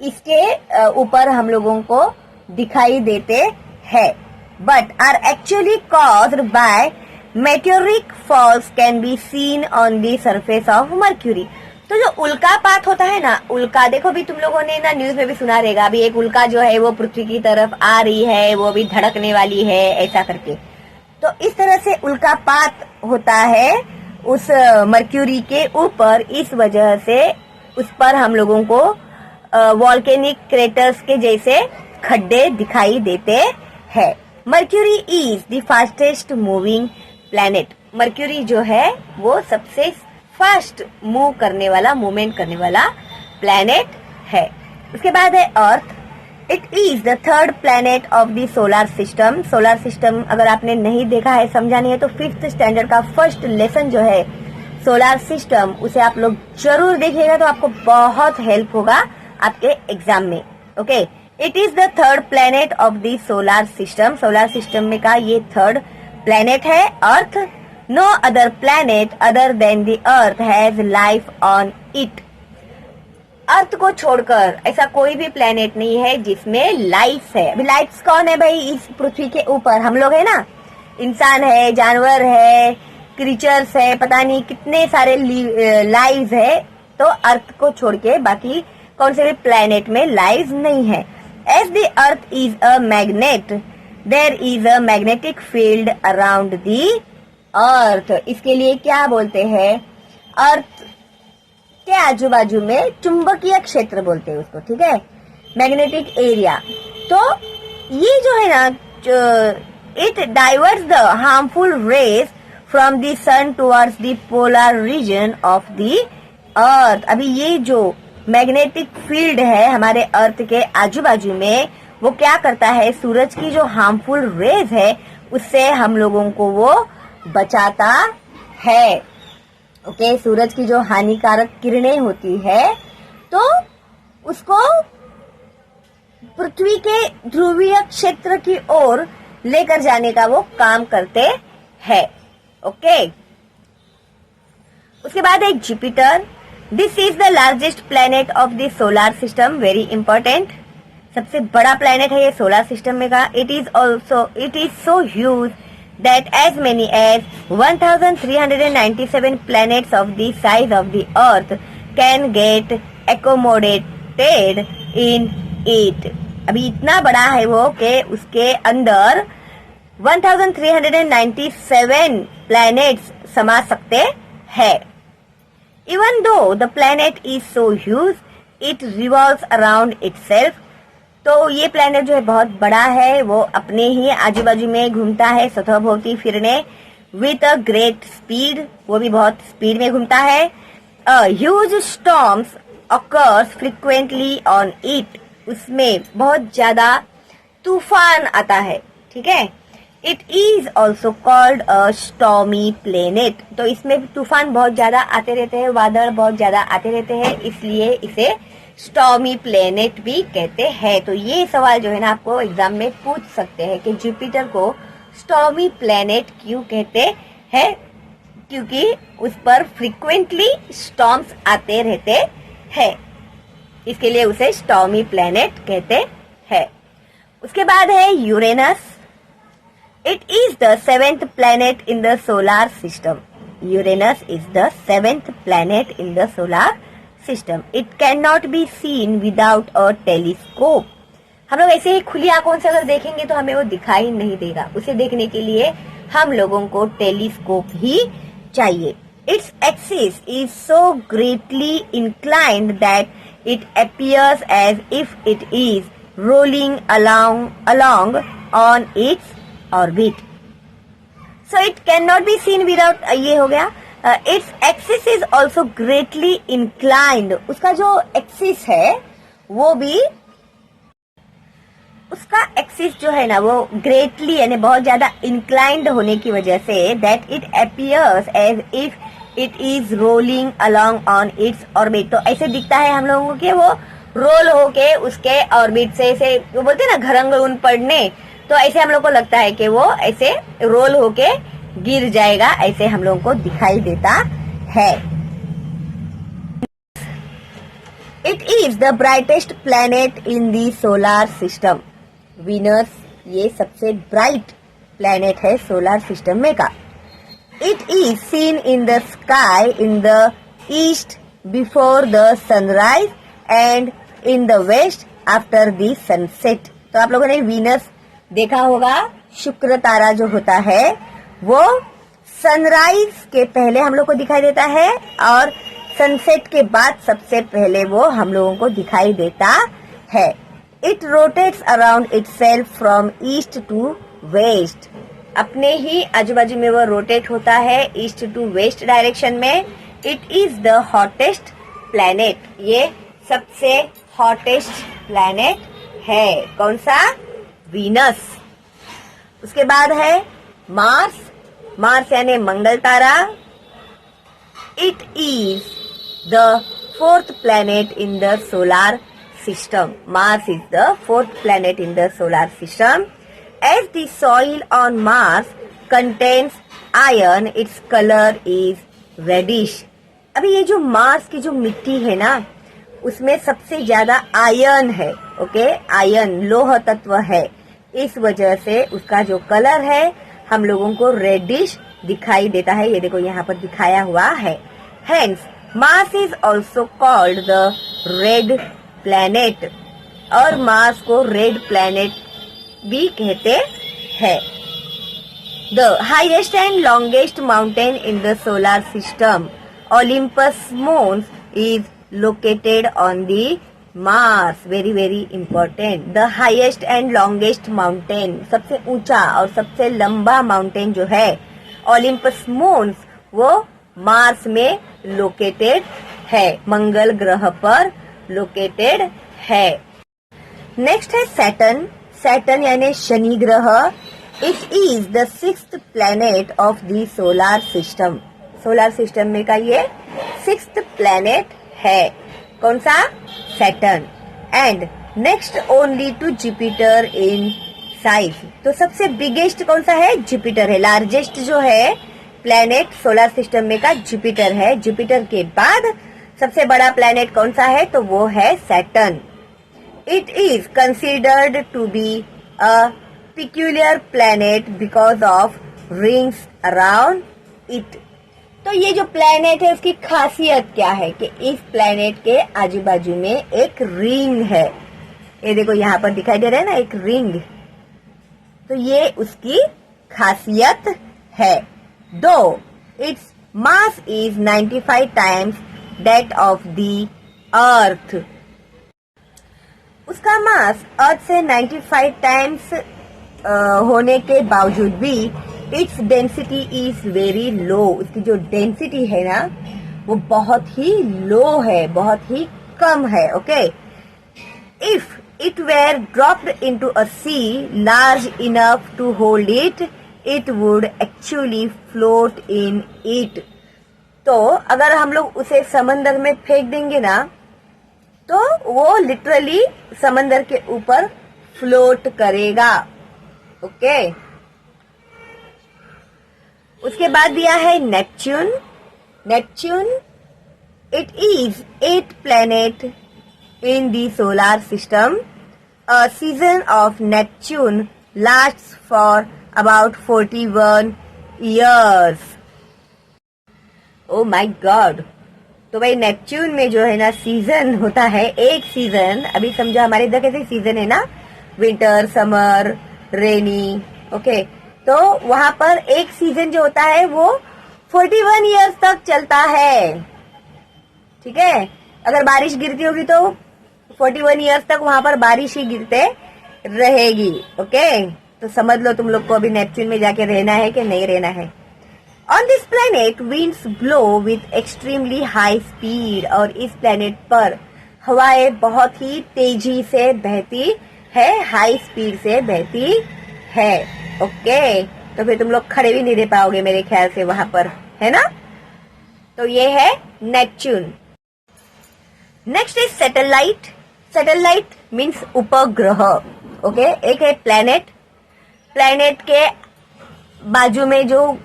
इसके ऊपर हम लोगों को दिखाई देते हैं, but are actually caused by meteoric falls can be seen on the surface of Mercury. तो जो उल्कापात होता है ना, उल्का देखो भी तुम लोगों ने ना न्यूज में भी सुना रहेगा, अभी एक उल्का जो है वो पृथ्वी की तरफ आ रही है, वो भी धड़कने वाली है ऐसा करके। तो इस तरह से उल्कापात होता है उस मर्क्यूरी के ऊपर, इस वजह से उस पर हम लोगों को वॉल्केनिक क्रेटर्स के जैसे खड्डे दिखाई देते हैं। Mercury is the fastest moving planet. Mercury जो है वो सबसे फास्ट मूवमेंट करने वाला प्लैनेट है। उसके बाद है Earth. It is the third planet of the solar system. Solar system अगर आपने नहीं देखा है, समझा नहीं है, तो 5th स्टैंडर्ड का फर्स्ट लेसन जो है सोलर सिस्टम, उसे आप लोग जरूर देखिएगा, तो आपको बहुत हेल्प होगा आपके एग्जाम में, okay. It is the third planet of the solar system. Solar system में का ये थर्ड प्लैनेट है Earth. No other planet other than the Earth has life on it. Earth को छोड़कर ऐसा कोई भी प्लेनेट नहीं है जिसमें लाइफ है। अभी लाइफ कौन है भाई इस पृथ्वी के ऊपर? हम लोग है ना, इंसान है, जानवर है, क्रीचर्स है, पता नहीं कितने सारे लाइव्स है। तो अर्थ को छोड़ के बाकी कौन से भी प्लेनेट में लाइफ नहीं है। As the earth is a magnet there is a magnetic field around the earth. इसके लिए क्या बोलते हैं? अर्थ के आजू बाजू में चुंबकीय क्षेत्र बोलते हैं उसको, ठीक है, मैग्नेटिक एरिया। तो ये जो है ना, it diverts the harmful rays from the sun towards the polar region of the earth. अभी ये जो मैग्नेटिक फील्ड है हमारे अर्थ के आजू बाजू में, वो क्या करता है, सूरज की जो हार्मफुल रेज है उससे हम लोगों को वो बचाता है, ओके। सूरज की जो हानिकारक किरणें होती है तो उसको पृथ्वी के ध्रुवीय क्षेत्र की ओर लेकर जाने का वो काम करते हैं, ओके। उसके बाद एक Jupiter. This is the largest planet of the solar system, very important. सबसे बड़ा प्लैनेट है ये सोलर सिस्टम में का। It is so huge that as many as 1397 planets of the size of the earth can get accommodated in it। अभी इतना बड़ा है वो कि उसके अंदर 1397 planets समा सकते हैं। Even though the planet is so huge, it revolves around itself। तो ये प्लैनेट जो है बहुत बड़ा है, वो अपने ही आजू बाजू में घूमता है, सतहभोवती फिरने, विथ अ ग्रेट स्पीड, वो भी बहुत स्पीड में घूमता है। Huge storms occurs frequently on it. उसमें बहुत ज्यादा तूफान आता है, ठीक है। It is also called a stormy planet. तो इसमें तूफान बहुत ज्यादा आते रहते हैं, बादल बहुत ज्यादा आते रहते हैं, इसलिए इसे स्टॉर्मी प्लेनेट भी कहते हैं। तो ये सवाल जो है ना आपको एग्जाम में पूछ सकते हैं कि जुपिटर को स्टॉर्मी प्लेनेट क्यों कहते हैं, क्योंकि उस पर फ्रीक्वेंटली स्टॉर्म्स आते रहते हैं, इसके लिए उसे स्टॉर्मी प्लेनेट कहते हैं। उसके बाद है Uranus. It is the 7th planet in the solar system. Uranus is the 7th planet in the solar system. It cannot be seen without a telescope. हम लोग ऐसे ही खुली आंखों से अगर देखेंगे तो हमें वो दिखाई नहीं देगा। उसे देखने के लिए हम लोगों को टेलीस्कोप ही चाहिए। Its axis is so greatly inclined that it appears as if it is rolling along on its orbit. So it cannot be seen without ये हो गया। Its axis is also greatly inclined. उसका जो axis है वो भी, उसका axis जो है ना वो ग्रेटली यानी बहुत ज्यादा इंक्लाइंड होने की वजह से that it appears as if it is rolling along on its orbit. तो ऐसे दिखता है हम लोगों को कि वो रोल होके उसके ऑर्बिट से ऐसे, वो बोलते हैं ना घरंगुन पड़ने, तो ऐसे हम लोग को लगता है कि वो ऐसे रोल होके गिर जाएगा, ऐसे हम लोगों को दिखाई देता है। It is the brightest planet in the solar system. Venus ये सबसे ब्राइट प्लैनेट है सोलर सिस्टम में का। It is seen in the sky in the east before the sunrise and in the west after the sunset. तो आप लोगों ने Venus देखा होगा, शुक्र तारा जो होता है वो सनराइज के पहले हम लोग को दिखाई देता है और सनसेट के बाद सबसे पहले वो हम लोगों को दिखाई देता है। It rotates around itself from east to west. अपने ही आजू बाजू में वो रोटेट होता है ईस्ट टू वेस्ट डायरेक्शन में। It is the hottest planet. ये सबसे हॉटेस्ट प्लैनेट है। कौन सा? वीनस। उसके बाद है मार्स। मार्स यानी मंगल तारा। It is the fourth planet in the solar system. Mars is the fourth planet in the solar system. As the soil on Mars contains iron, its color is reddish. अभी ये जो Mars की जो मिट्टी है ना उसमें सबसे ज्यादा आयरन है। ओके, आयरन लोह तत्व है, इस वजह से उसका जो कलर है हम लोगों को रेडिश दिखाई देता है। ये देखो यहाँ पर दिखाया हुआ है। Hence, Mars is also called the red planet। और मार्स को रेड प्लैनेट भी कहते हैं। The highest and longest mountain in the solar system Olympus Mons is located on the Mars. Very very important. The highest and longest mountain, सबसे ऊंचा और सबसे लंबा माउंटेन जो है ओलिम्पस मोन्स, वो मार्स में लोकेटेड है, मंगल ग्रह पर लोकेटेड है। नेक्स्ट है सैटर्न। सैटर्न यानी शनि ग्रह। It is the sixth planet of the solar system. Solar system में का ये सिक्स्थ प्लैनेट है। कौन सा? Saturn. And next only to Jupiter in size. तो सबसे बिगेस्ट कौन सा है? जुपिटर है। लार्जेस्ट जो है प्लैनेट सोलर सिस्टम में का जुपिटर है। जुपिटर के बाद सबसे बड़ा प्लैनेट कौन सा है? तो वो है Saturn. It is considered to be a peculiar planet because of rings around it। तो ये जो प्लैनेट है उसकी खासियत क्या है कि इस प्लैनेट के आजू बाजू में एक रिंग है। ये देखो यहाँ पर दिखाई दे रहा है ना, एक रिंग। तो ये उसकी खासियत है। दो its mass is 95 times that of the अर्थ। उसका मास अर्थ से 95 टाइम्स होने के बावजूद भी its density is very low. उसकी जो डेंसिटी है ना वो बहुत ही लो है, बहुत ही कम है। Okay, if it were dropped into a sea large enough to hold it, it would actually float in it. तो अगर हम लोग उसे समंदर में फेंक देंगे ना तो वो लिटरली समंदर के ऊपर फ्लोट करेगा। ओके, उसके बाद दिया है Neptune. Neptune it is 8th planet in the solar system. A season of Neptune lasts for about 41 years। Oh my God. तो भाई नेपच्यून में जो है ना सीजन होता है, एक सीजन, अभी समझो हमारे इधर कैसे सीजन है ना, विंटर, समर, रेनी। ओके, तो वहां पर एक सीजन जो होता है वो 41 ईयर्स तक चलता है। ठीक है, अगर बारिश गिरती होगी तो 41 ईयर्स तक वहां पर बारिश ही गिरते रहेगी। ओके, तो समझ लो तुम लोग को अभी नेपच्यून में जाके रहना है कि नहीं रहना है। On this planet winds blow with extremely high speed, और इस प्लेनेट पर हवाएं बहुत ही तेजी से बहती है, हाई स्पीड से बहती है। ओके, तो फिर तुम लोग खड़े भी नहीं रह पाओगे मेरे ख्याल से वहां पर, है ना। तो ये है Neptune. Next is satellite. Satellite means उपग्रह। ओके, एक है प्लेनेट, प्लेनेट के बाजू में जो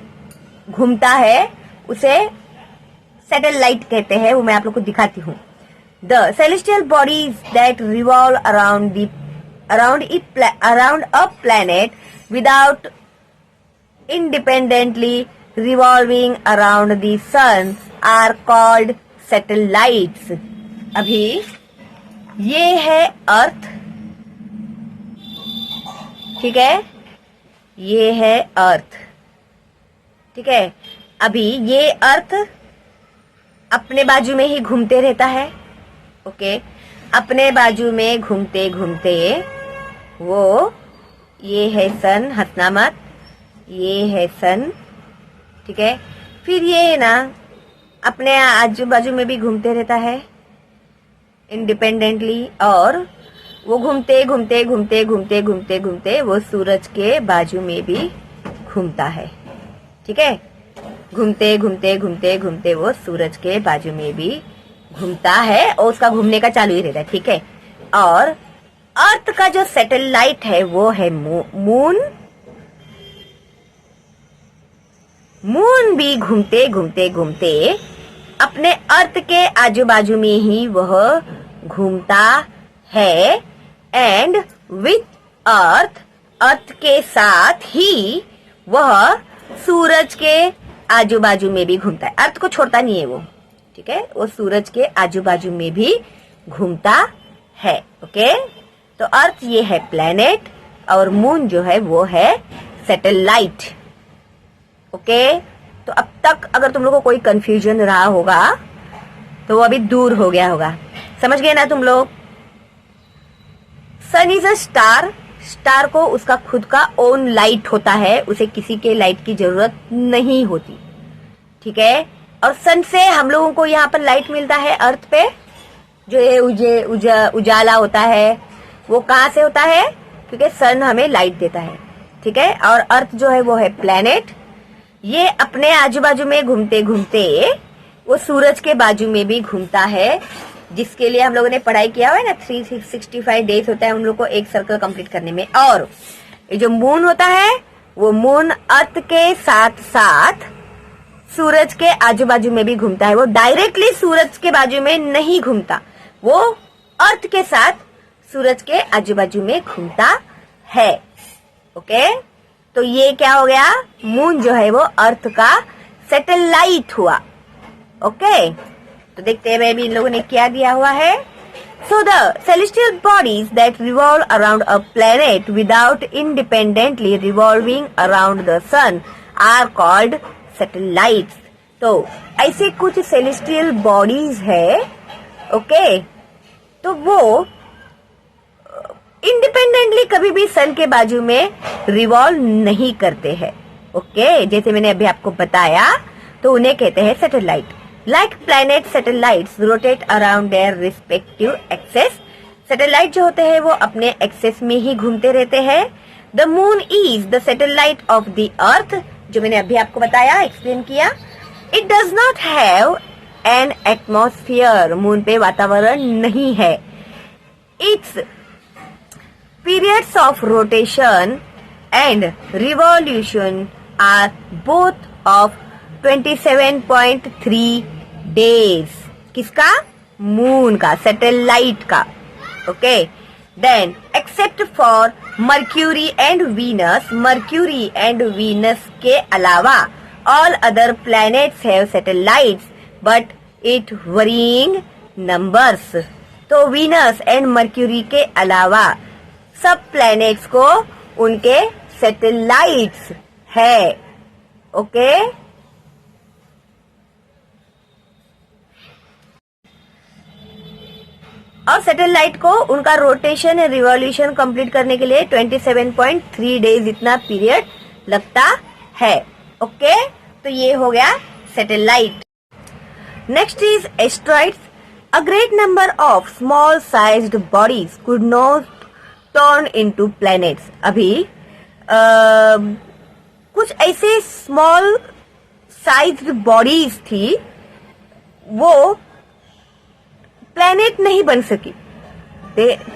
घूमता है उसे सैटेलाइट कहते हैं, वो मैं आप लोग को दिखाती हूँ। The celestial bodies that revolve around a planet without independently revolving around the sun are called satellites। अभी ये है अर्थ, ठीक है, ये है अर्थ, ठीक है। अभी ये अर्थ अपने बाजू में ही घूमते रहता है। ओके, अपने बाजू में घूमते घूमते वो, ये है सन, हंसना मत, ये है सन, ठीक है। फिर ये ना अपने आजू बाजू में भी घूमते रहता है इंडिपेंडेंटली, और वो घूमते घूमते घूमते घूमते घूमते घूमते वो सूरज के बाजू में भी घूमता है, ठीक है। घूमते घूमते घूमते घूमते वो सूरज के बाजू में भी घूमता है, और उसका घूमने का चालू ही रहता है, ठीक है। और अर्थ का जो सैटेलाइट है वो है मून। मून भी घूमते घूमते घूमते अपने अर्थ के आजू बाजू में ही वह घूमता है, एंड विथ अर्थ के साथ ही वह सूरज के आजू बाजू में भी घूमता है। अर्थ को छोड़ता नहीं है वो, ठीक है, वो सूरज के आजू बाजू में भी घूमता है। ओके, तो अर्थ ये है प्लेनेट, और मून जो है वो है सैटेलाइट। ओके, तो अब तक अगर तुम लोग को कोई कंफ्यूजन रहा होगा तो वो अभी दूर हो गया होगा। समझ गए ना तुम लोग। सन इज अ स्टार। स्टार को उसका खुद का ओन लाइट होता है, उसे किसी के लाइट की जरूरत नहीं होती, ठीक है। और सन से हम लोगों को यहाँ पर लाइट मिलता है अर्थ पे, जो ये उजाला होता है वो कहाँ से होता है, क्योंकि सन हमें लाइट देता है, ठीक है। और अर्थ जो है वो है प्लेनेट, ये अपने आजू बाजू में घूमते घूमते वो सूरज के बाजू में भी घूमता है, जिसके लिए हम लोगों ने पढ़ाई किया हुआ है ना, 365 डेज होता है उन लोग को एक सर्कल कंप्लीट करने में। और ये जो मून होता है वो मून अर्थ के साथ साथ सूरज के आजू बाजू में भी घूमता है। वो डायरेक्टली सूरज के बाजू में नहीं घूमता, वो अर्थ के साथ सूरज के आजू बाजू में घूमता है। ओके, तो ये क्या हो गया, मून जो है वो अर्थ का सैटेलाइट हुआ। ओके, तो देखते हैं भी इन लोगों ने क्या दिया हुआ है। So the celestial bodies that revolve around a planet without independently revolving around the sun are called satellites. तो ऐसे कुछ सेलेस्टियल बॉडीज है, ओके, तो वो इंडिपेंडेंटली कभी भी सन के बाजू में रिवॉल्व नहीं करते हैं। ओके, जैसे मैंने अभी आपको बताया, तो उन्हें कहते हैं satellite. Like planet, satellites rotate around their respective axes. Satellite जो होते हैं वो अपने एक्सेस में ही घूमते रहते हैं। The moon is the satellite of the अर्थ, जो मैंने अभी आपको बताया, एक्सप्लेन किया। It does not have an atmosphere, moon पे वातावरण नहीं है। It's periods of rotation and revolution are both of 27.3 days। किसका? मून का, सैटेलाइट का। Okay, then except for Mercury and Venus, Mercury and Venus के अलावा all other planets have satellites but it varying numbers. तो Venus and Mercury के अलावा सब planets को उनके सैटेलाइट्स है। ओके, और सैटेलाइट को उनका रोटेशन या रिवॉल्यूशन कंप्लीट करने के लिए 27.3 डेज इतना पीरियड लगता है। ओके, तो ये हो गया satellite. Next is asteroids. A great number of small sized bodies could not turn into planets. अभी कुछ ऐसे स्मॉल साइज्ड बॉडीज थी, वो प्लैनेट नहीं बन सकी।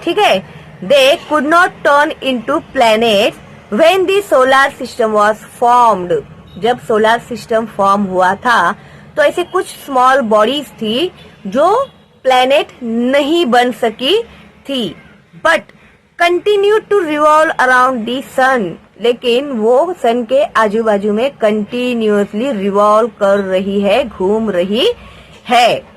ठीक है, they could not turn into planet when the solar system was formed. जब सोलर सिस्टम फॉर्म हुआ था तो ऐसे कुछ स्मॉल बॉडीज थी जो प्लैनेट नहीं बन सकी थी, but continue to revolve around the sun. लेकिन वो सन के आजू बाजू में कंटिन्यूअसली रिवॉल्व कर रही है, घूम रही है।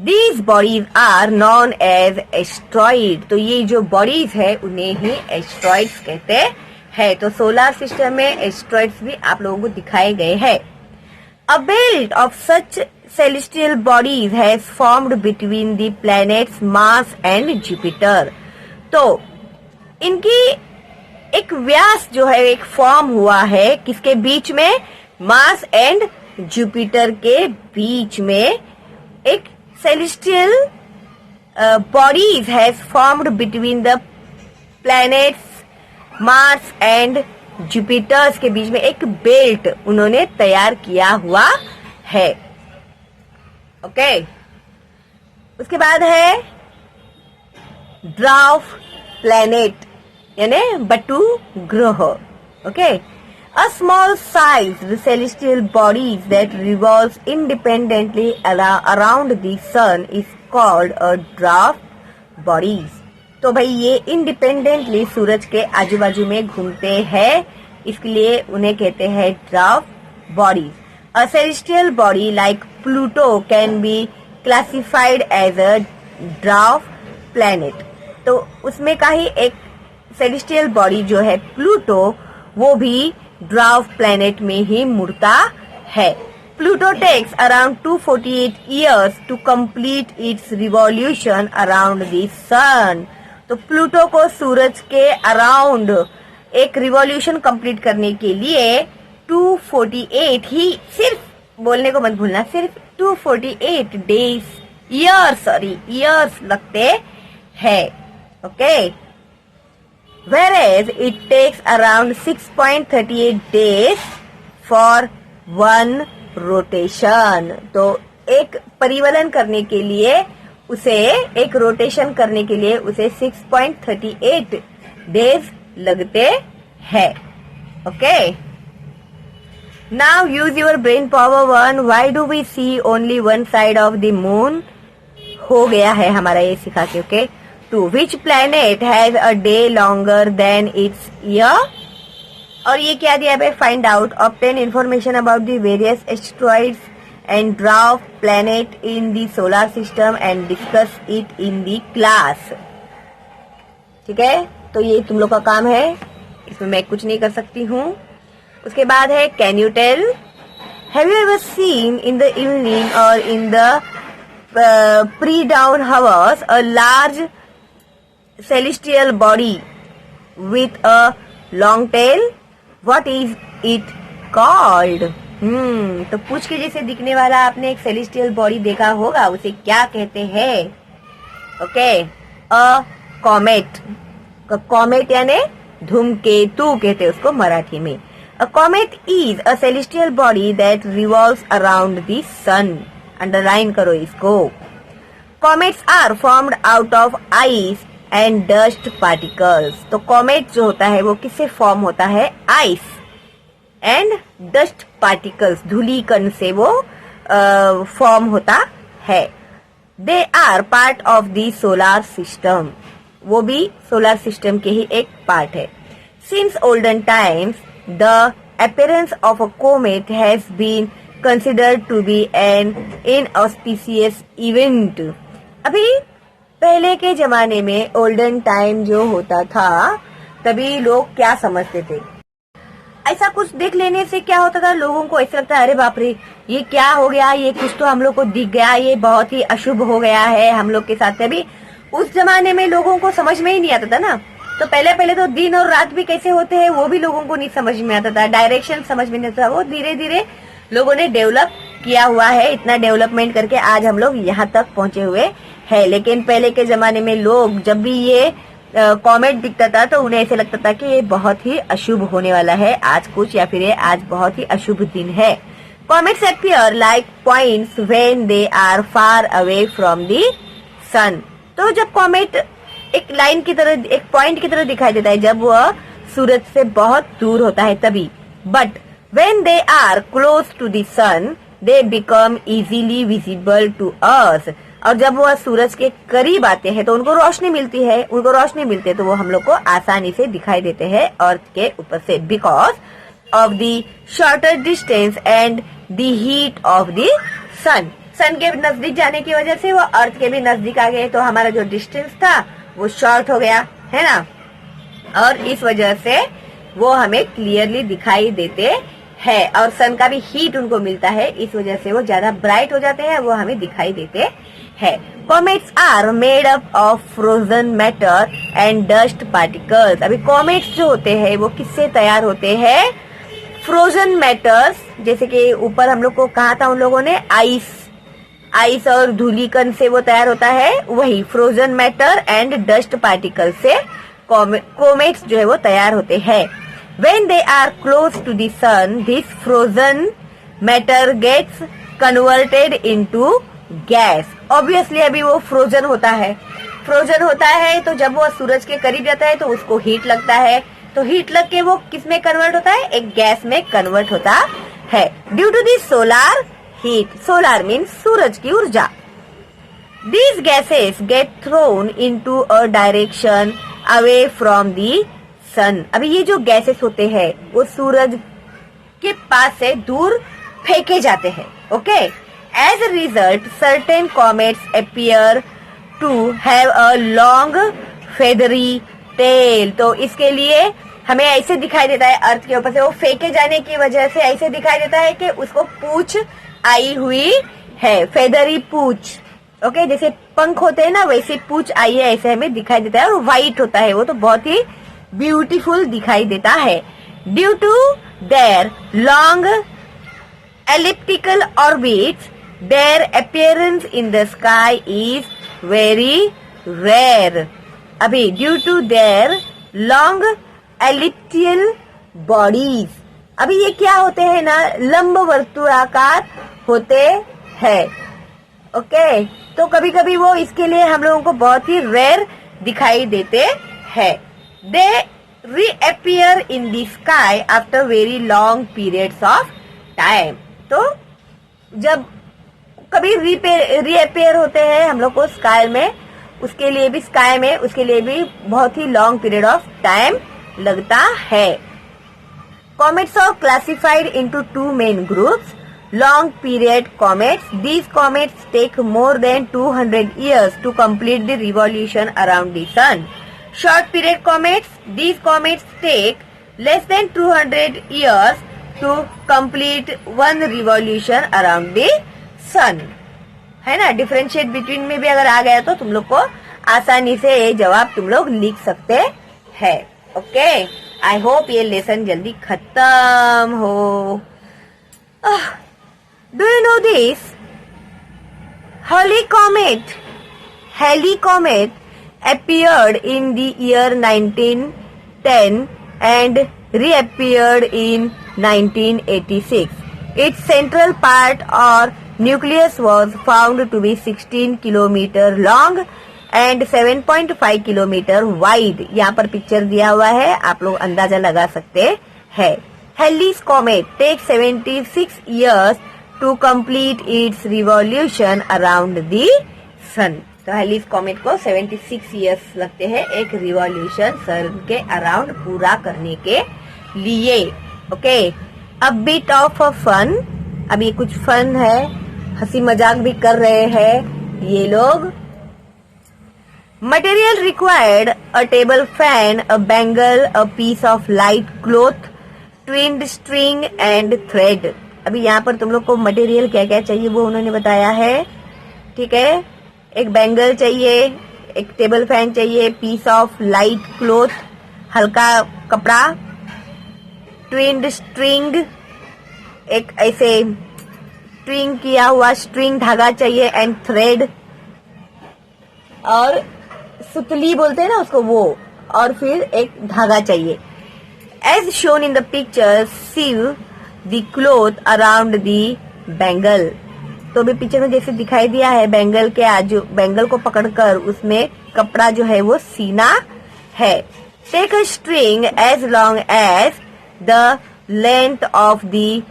These bodies are known as asteroid। तो ये जो बॉडीज है उन्हें ही एस्ट्रॉइड्स कहते हैं। तो सोलर सिस्टम में एस्ट्रॉइड्स भी आप लोगों को दिखाए गए हैं। A belt of such celestial bodies has formed between the planets Mars and Jupiter। तो इनकी एक व्यास जो है एक फॉर्म हुआ है, किसके बीच में? मार्स एंड जुपिटर के बीच में एक celestial bodies has formed between the planets Mars and Jupiter के बीच में एक बेल्ट उन्होंने तैयार किया हुआ है। ओके, उसके बाद है ड्वार्फ प्लैनेट यानी बटू ग्रह। Okay, a small sized celestial bodies that revolves independently around the sun is called a dwarf bodies। तो भाई ये इंडिपेंडेंटली सूरज के आजू बाजू में घूमते हैं, इसलिए उन्हें कहते हैं dwarf bodies. A celestial body like Pluto can be classified as a dwarf planet. तो उसमें का ही एक सेलेस्टियल बॉडी जो है प्लूटो, वो भी ड्वार्फ प्लैनेट में ही मुड़ता है। Pluto takes around 248 years to complete its revolution around the sun. तो प्लूटो को सूरज के अराउंड एक रिवॉल्यूशन कंप्लीट करने के लिए 248 ही, सिर्फ बोलने को मत भूलना, सिर्फ 248 ईयर्स लगते हैं। Okay, whereas it takes around 6.38 days for one rotation। तो एक परिवलन करने के लिए उसे, एक रोटेशन करने के लिए उसे 6.38 डेज लगते हैं। Okay, now use your brain power 1। Why do we see only one side of the moon? हो गया है हमारा ये सिखा के। Okay, to which planet has a day longer than its year? और ये क्या दिया है? Find out, obtain information about the various asteroids and dwarf planet in the solar system and discuss it in the class। ठीक है, तो ये तुम लोग का काम है, इसमें मैं कुछ नहीं कर सकती हूँ। उसके बाद है can you tell, have you ever seen in the evening और in the pre-dawn hours a large celestial body with a long tail? What is it called? तो पूछ के जैसे दिखने वाला आपने एक सेलेस्टियल बॉडी देखा होगा, उसे क्या कहते हैं? ओके, अ कॉमेट। कॉमेट यानी धूमकेतु कहते हैं उसको मराठी में। A comet is a celestial body that revolves around the sun. Underline करो इसको। Comets are formed out of ice and dust particles. तो कॉमेट जो होता है वो किससे फॉर्म होता है? आइस एंड डस्ट पार्टिकल्स, धूलिकण से वो फॉर्म होता है। They are part of the solar system. वो भी सोलर सिस्टम के ही एक पार्ट है। Since olden times the appearance of a comet has been considered to be an inauspicious event। अभी पहले के जमाने में ओल्डन टाइम जो होता था तभी लोग क्या समझते थे, ऐसा कुछ देख लेने से क्या होता था, लोगों को ऐसा लगता है अरे बाप रे ये क्या हो गया, ये कुछ तो हम लोग को दिख गया, ये बहुत ही अशुभ हो गया है हम लोग के साथ। अभी उस जमाने में लोगों को समझ में ही नहीं आता था ना, तो पहले तो दिन और रात भी कैसे होते हैं वो भी लोगों को नहीं समझ में आता था, डायरेक्शन समझ में नहीं आता था। वो धीरे धीरे लोगों ने डेवलप किया हुआ है, इतना डेवलपमेंट करके आज हम लोग यहाँ तक पहुंचे हुए हैं। लेकिन पहले के जमाने में लोग जब भी ये कॉमेट दिखता था तो उन्हें ऐसे लगता था कि ये बहुत ही अशुभ होने वाला है आज कुछ, या फिर ये आज बहुत ही अशुभ दिन है। Comets appear like points when they are far away from the sun. तो जब कॉमेट एक लाइन की तरह, एक पॉइंट की तरह दिखाई देता है जब वह सूरज से बहुत दूर होता है तभी। But when they are close to the sun they become easily visible to earth. और जब वह सूरज के करीब आते हैं तो उनको रोशनी मिलती है, तो वो हम लोग को आसानी से दिखाई देते हैं अर्थ के ऊपर से, because of the shorter distance and the heat of the sun. Sun के नजदीक जाने की वजह से वो अर्थ के भी नजदीक आ गए, तो हमारा जो डिस्टेंस था वो शॉर्ट हो गया है ना, और इस वजह से वो हमें क्लियरली दिखाई देते हैं। और सन का भी हीट उनको मिलता है, इस वजह से वो ज्यादा ब्राइट हो जाते हैं, वो हमें दिखाई देते हैं। Comets are made up of frozen matter and dust particles. अभी कॉमेट्स जो होते हैं वो किससे तैयार होते हैं, फ्रोजन मैटर्स, जैसे कि ऊपर हम लोग को कहा था उन लोगों ने आइस और धूलिकण से वो तैयार होता है, वही frozen matter and dust particle से कॉमेट्स जो है वो तैयार होते हैं। When they are close to the sun, this frozen matter gets converted into gas. Obviously अभी वो फ्रोजन होता है तो जब वो सूरज के करीब जाता है तो उसको हीट लगता है, तो हीट लग के वो किस में कन्वर्ट होता है, एक गैस में कन्वर्ट होता है। Due to the solar heat, solar means सूरज की ऊर्जा, these gases get thrown into a direction away from the sun। अभी ये जो गैसेस होते हैं वो सूरज के पास से दूर फेंके जाते हैं, okay. As a result certain comets appear to have a long feathery tail. तो इसके लिए हमें ऐसे दिखाई देता है, अर्थ के ऊपर से वो फेंके जाने की वजह से ऐसे दिखाई देता है कि उसको पूंछ आई हुई है, फेदरी पूंछ, ओके। जैसे पंख होते हैं ना वैसे पूंछ आई है, ऐसे हमें दिखाई देता है, और व्हाइट होता है वो, तो बहुत ही ब्यूटीफुल दिखाई देता है। Due to their long elliptical orbits their appearance in the sky is very rare. अभी due to their long elliptical bodies, अभी ये क्या होते हैं ना, लंब वर्तुलाकार होते हैं, ओके। तो कभी कभी वो इसके लिए हम लोगों को बहुत ही रेयर दिखाई देते हैं। They reappear in the sky after very long periods of time। तो जब कभी रीअपियर होते हैं हम लोग को स्काई में, उसके लिए भी बहुत ही लॉन्ग पीरियड ऑफ टाइम लगता है। Comets are classified into two main groups, long period comets. These comets take more than 200 years to complete the revolution around the sun. Short period comets, these comets take less than 200 years to complete one revolution around the sun, है ना। Differentiate between में भी अगर आ गया तो तुम लोग को आसानी से ये जवाब तुम लोग लिख सकते हैं, ओके। आई होप ये लेसन जल्दी खत्म हो। Do you know this, Halley comet appeared in the year 1910 and reappeared in 1986. Its central part or nucleus was found to be 16 kilometer long and 7.5 kilometer wide। यहाँ पर picture दिया हुआ है, आप लोग अंदाजा लगा सकते हैं। Halley's comet takes 76 years to complete its revolution around the sun। तो हेलीज कॉमेट को 76 इयर्स लगते हैं एक रिवॉल्यूशन सन के अराउंड पूरा करने के लिए, okay. A bit of a fun, अभी कुछ फन है, हंसी मजाक भी कर रहे हैं ये लोग। Material required a table fan, a bangle, a piece of light cloth, twined string and thread. अभी यहाँ पर तुम लोग को मटेरियल क्या क्या चाहिए वो उन्होंने बताया है, ठीक है। एक बैंगल चाहिए, एक टेबल फैन चाहिए, पीस ऑफ लाइट क्लॉथ, हल्का कपड़ा, ट्विन्ड स्ट्रिंग, एक ऐसे स्ट्रिंग किया हुआ स्ट्रिंग धागा चाहिए, एंड थ्रेड, और सुतली बोलते हैं ना उसको वो, और फिर एक धागा चाहिए। As shown in the picture, sew the cloth around the bangle. तो भी पिक्चर में जैसे दिखाई दिया है, बैंगल के आजू, बैंगल को पकड़कर उसमें कपड़ा जो है वो सीना है। Take a string as long as the length of the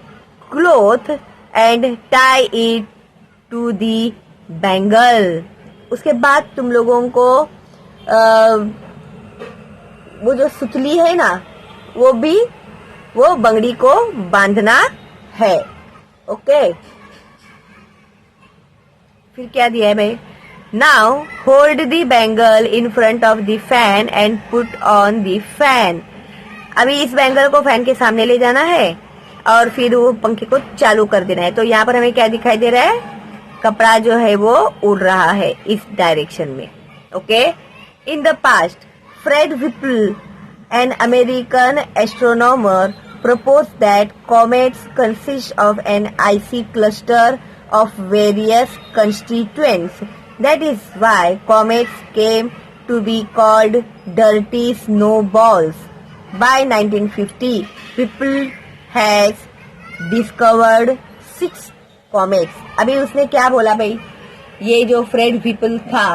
cloth and tie it to the bangle. उसके बाद तुम लोगों को वो जो सुतली है ना, वो बंगड़ी को बांधना है। ओके, फिर क्या दिया है भाई, now hold the bangle in front of the fan and put on the fan. अभी इस बैंगल को फैन के सामने ले जाना है और फिर वो पंखे को चालू कर देना है। तो यहाँ पर हमें क्या दिखाई दे रहा है, कपड़ा जो है वो उड़ रहा है इस डायरेक्शन में। Okay, in the past Fred Whipple, an American astronomer, proposed that comets consist of an icy cluster of various constituents. That is why comets came to be called dirty snowballs. By 1950, Whipple has discovered 6 comets. अभी उसने क्या बोला भाई, ये जो Fred Whipple था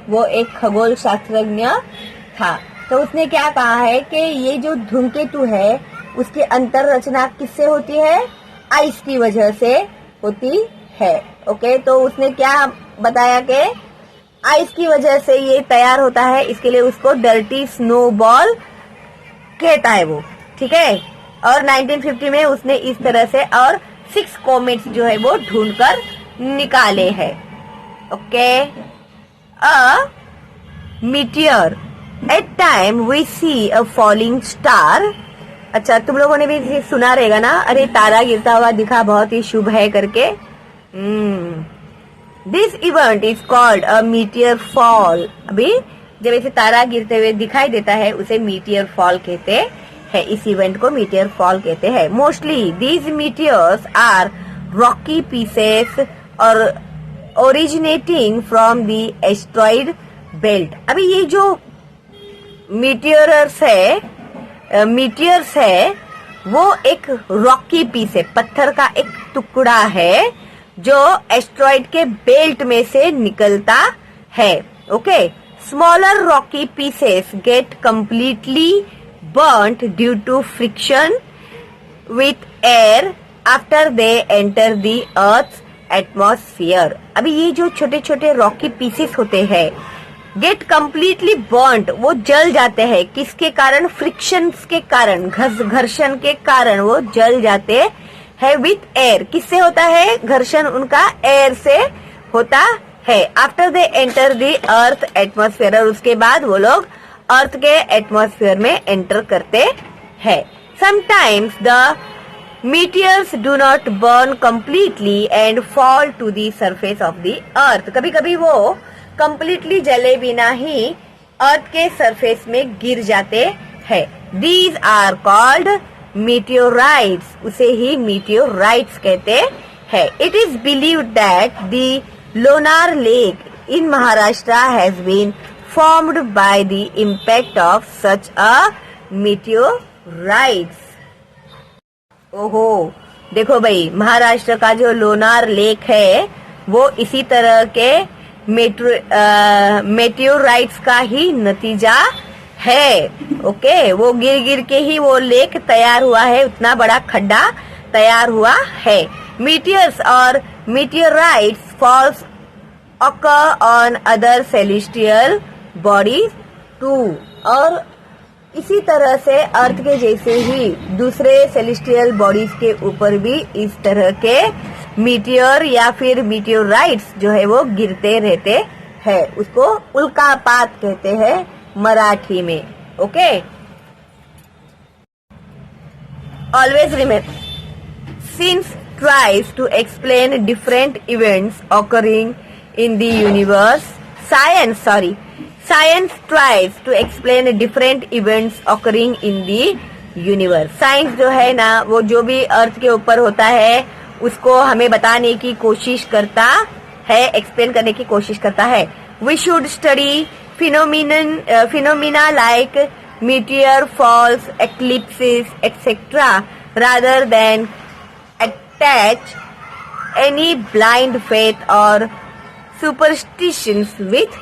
वो एक खगोल शास्त्रज्ञ था। तो उसने क्या कहा है कि ये जो धूमकेतु है उसकी अंतर रचना किससे होती है, आइस की वजह से होती है। ओके, तो उसने क्या बताया कि आइस की वजह से ये तैयार होता है, इसके लिए उसको डर्टी स्नोबॉल कहता है वो, ठीक है। और 1950 में उसने इस तरह से और 6 कॉमेट्स जो है वो ढूंढकर निकाले हैं। Okay, a meteor, at time we see a falling star. अच्छा, तुम लोगों ने भी सुना रहेगा ना, अरे तारा गिरता हुआ दिखा, बहुत ही शुभ है करके। This event is called a meteor fall. अभी जब ऐसे तारा गिरते हुए दिखाई देता है उसे मीटियर फॉल कहते हैं। इस इवेंट को मीटियर फॉल कहते हैं। Mostly these meteors are rocky pieces और originating from the asteroid belt. अभी ये जो मीटियर्स है वो एक रॉकी पीस है, पत्थर का एक टुकड़ा है जो एस्ट्रॉइड के बेल्ट में से निकलता है। Okay, smaller rocky pieces get completely burnt due to friction with air after they enter the earth atmosphere. अभी ये जो छोटे छोटे रॉकी पीसेस होते हैं गेट कम्प्लीटली बर्न्ट, वो जल जाते हैं। किसके कारण, फ्रिक्शन के कारण, घर्षण के कारण वो जल जाते हैं विथ एयर। किससे होता है घर्षण, उनका एयर से होता है। After they enter the earth atmosphere, और उसके बाद वो लोग अर्थ के एटमॉस्फेयर में एंटर करते हैं। Sometimes the meteors do not burn completely and fall to the surface of the earth. कभी कभी वो कंप्लीटली जले बिना ही अर्थ के सरफेस में गिर जाते हैं। दीज आर कॉल्ड मीटियोराइट्स, उसे ही मीटियोराइट्स कहते हैं। It is believed that the Lonar lake in Maharashtra has been formed by the impact of such a meteorites. ओहो, देखो भाई, महाराष्ट्र का जो लोनार लेक है वो इसी तरह के मेटियोराइट्स का ही नतीजा है। ओके, वो गिर गिर के ही वो लेक तैयार हुआ है, उतना बड़ा खड्डा तैयार हुआ है। मीटियर्स और meteorites falls occur on other celestial bodies too। और इसी तरह से अर्थ के जैसे ही दूसरे सेलेस्टियल बॉडीज के ऊपर भी इस तरह के मीटियोर या फिर मीटियोराइट्स जो है वो गिरते रहते है, उसको उल्कापात कहते हैं मराठी में। Okay, always remember, since tries to explain different events occurring in the universe. Science tries to explain different events occurring in the universe. Science जो है ना, वो जो भी अर्थ के ऊपर होता है उसको हमें बताने की कोशिश करता है, एक्सप्लेन करने की कोशिश करता है। We should study phenomena like meteor falls, eclipses, etc. rather than attach any blind faith or superstitions with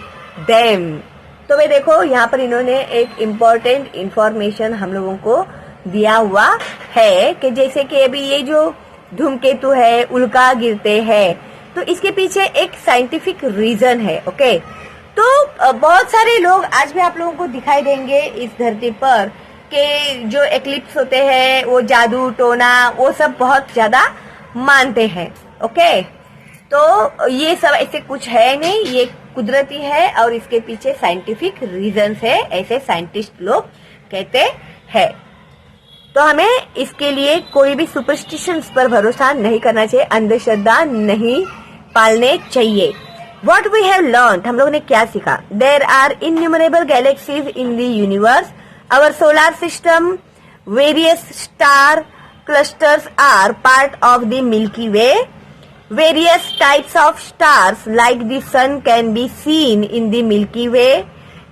them. तो भाई देखो, यहाँ पर इन्होंने एक इम्पोर्टेंट इंफॉर्मेशन हम लोगों को दिया हुआ है कि जैसे कि अभी ये जो धूमकेतु है, उल्का गिरते हैं, तो इसके पीछे एक साइंटिफिक रीजन है। ओके, तो बहुत सारे लोग आज भी आप लोगों को दिखाई देंगे इस धरती पर कि जो एक्लिप्स होते हैं वो जादू टोना वो सब बहुत ज्यादा मानते हैं। ओके, तो ये सब ऐसे कुछ है नहीं, ये कुदरती है और इसके पीछे साइंटिफिक रीजंस है, ऐसे साइंटिस्ट लोग कहते हैं। तो हमें इसके लिए कोई भी सुपरस्टिशंस पर भरोसा नहीं करना चाहिए, अंधश्रद्धा नहीं पालने चाहिए। What we have learned, हम लोगों ने क्या सीखा? There are innumerable galaxies in the universe. Our solar system, various star clusters are part of the Milky Way. Various types of stars like the sun can be seen in the Milky Way.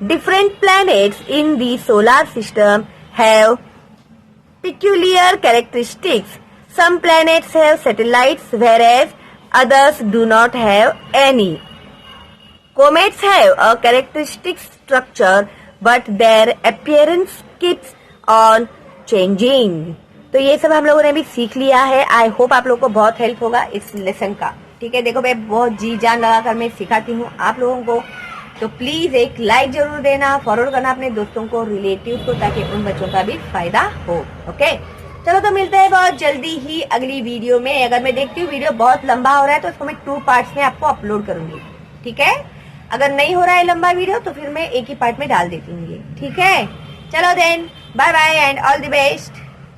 Different planets in the solar system have peculiar characteristics. Some planets have satellites whereas others do not have any. Comets have a characteristic structure but their appearance keeps on changing. तो ये सब हम लोगों ने भी सीख लिया है। आई होप आप लोगों को बहुत हेल्प होगा इस लेसन का। ठीक है, देखो मैं बहुत जी जान लगा कर मैं सिखाती हूँ आप लोगों को, तो प्लीज एक लाइक जरूर देना, फॉरवर्ड करना अपने दोस्तों को, रिलेटिव्स को, ताकि उन बच्चों का भी फायदा हो। ओके, चलो तो मिलते हैं बहुत जल्दी ही अगली वीडियो में। अगर मैं देखती हूँ वीडियो बहुत लंबा हो रहा है तो इसको मैं 2 पार्ट्स में आपको अपलोड करूंगी। ठीक है, अगर नहीं हो रहा है लंबा वीडियो तो फिर मैं एक ही पार्ट में डाल देती हूँ। ठीक है, चलो then, bye bye and all the best.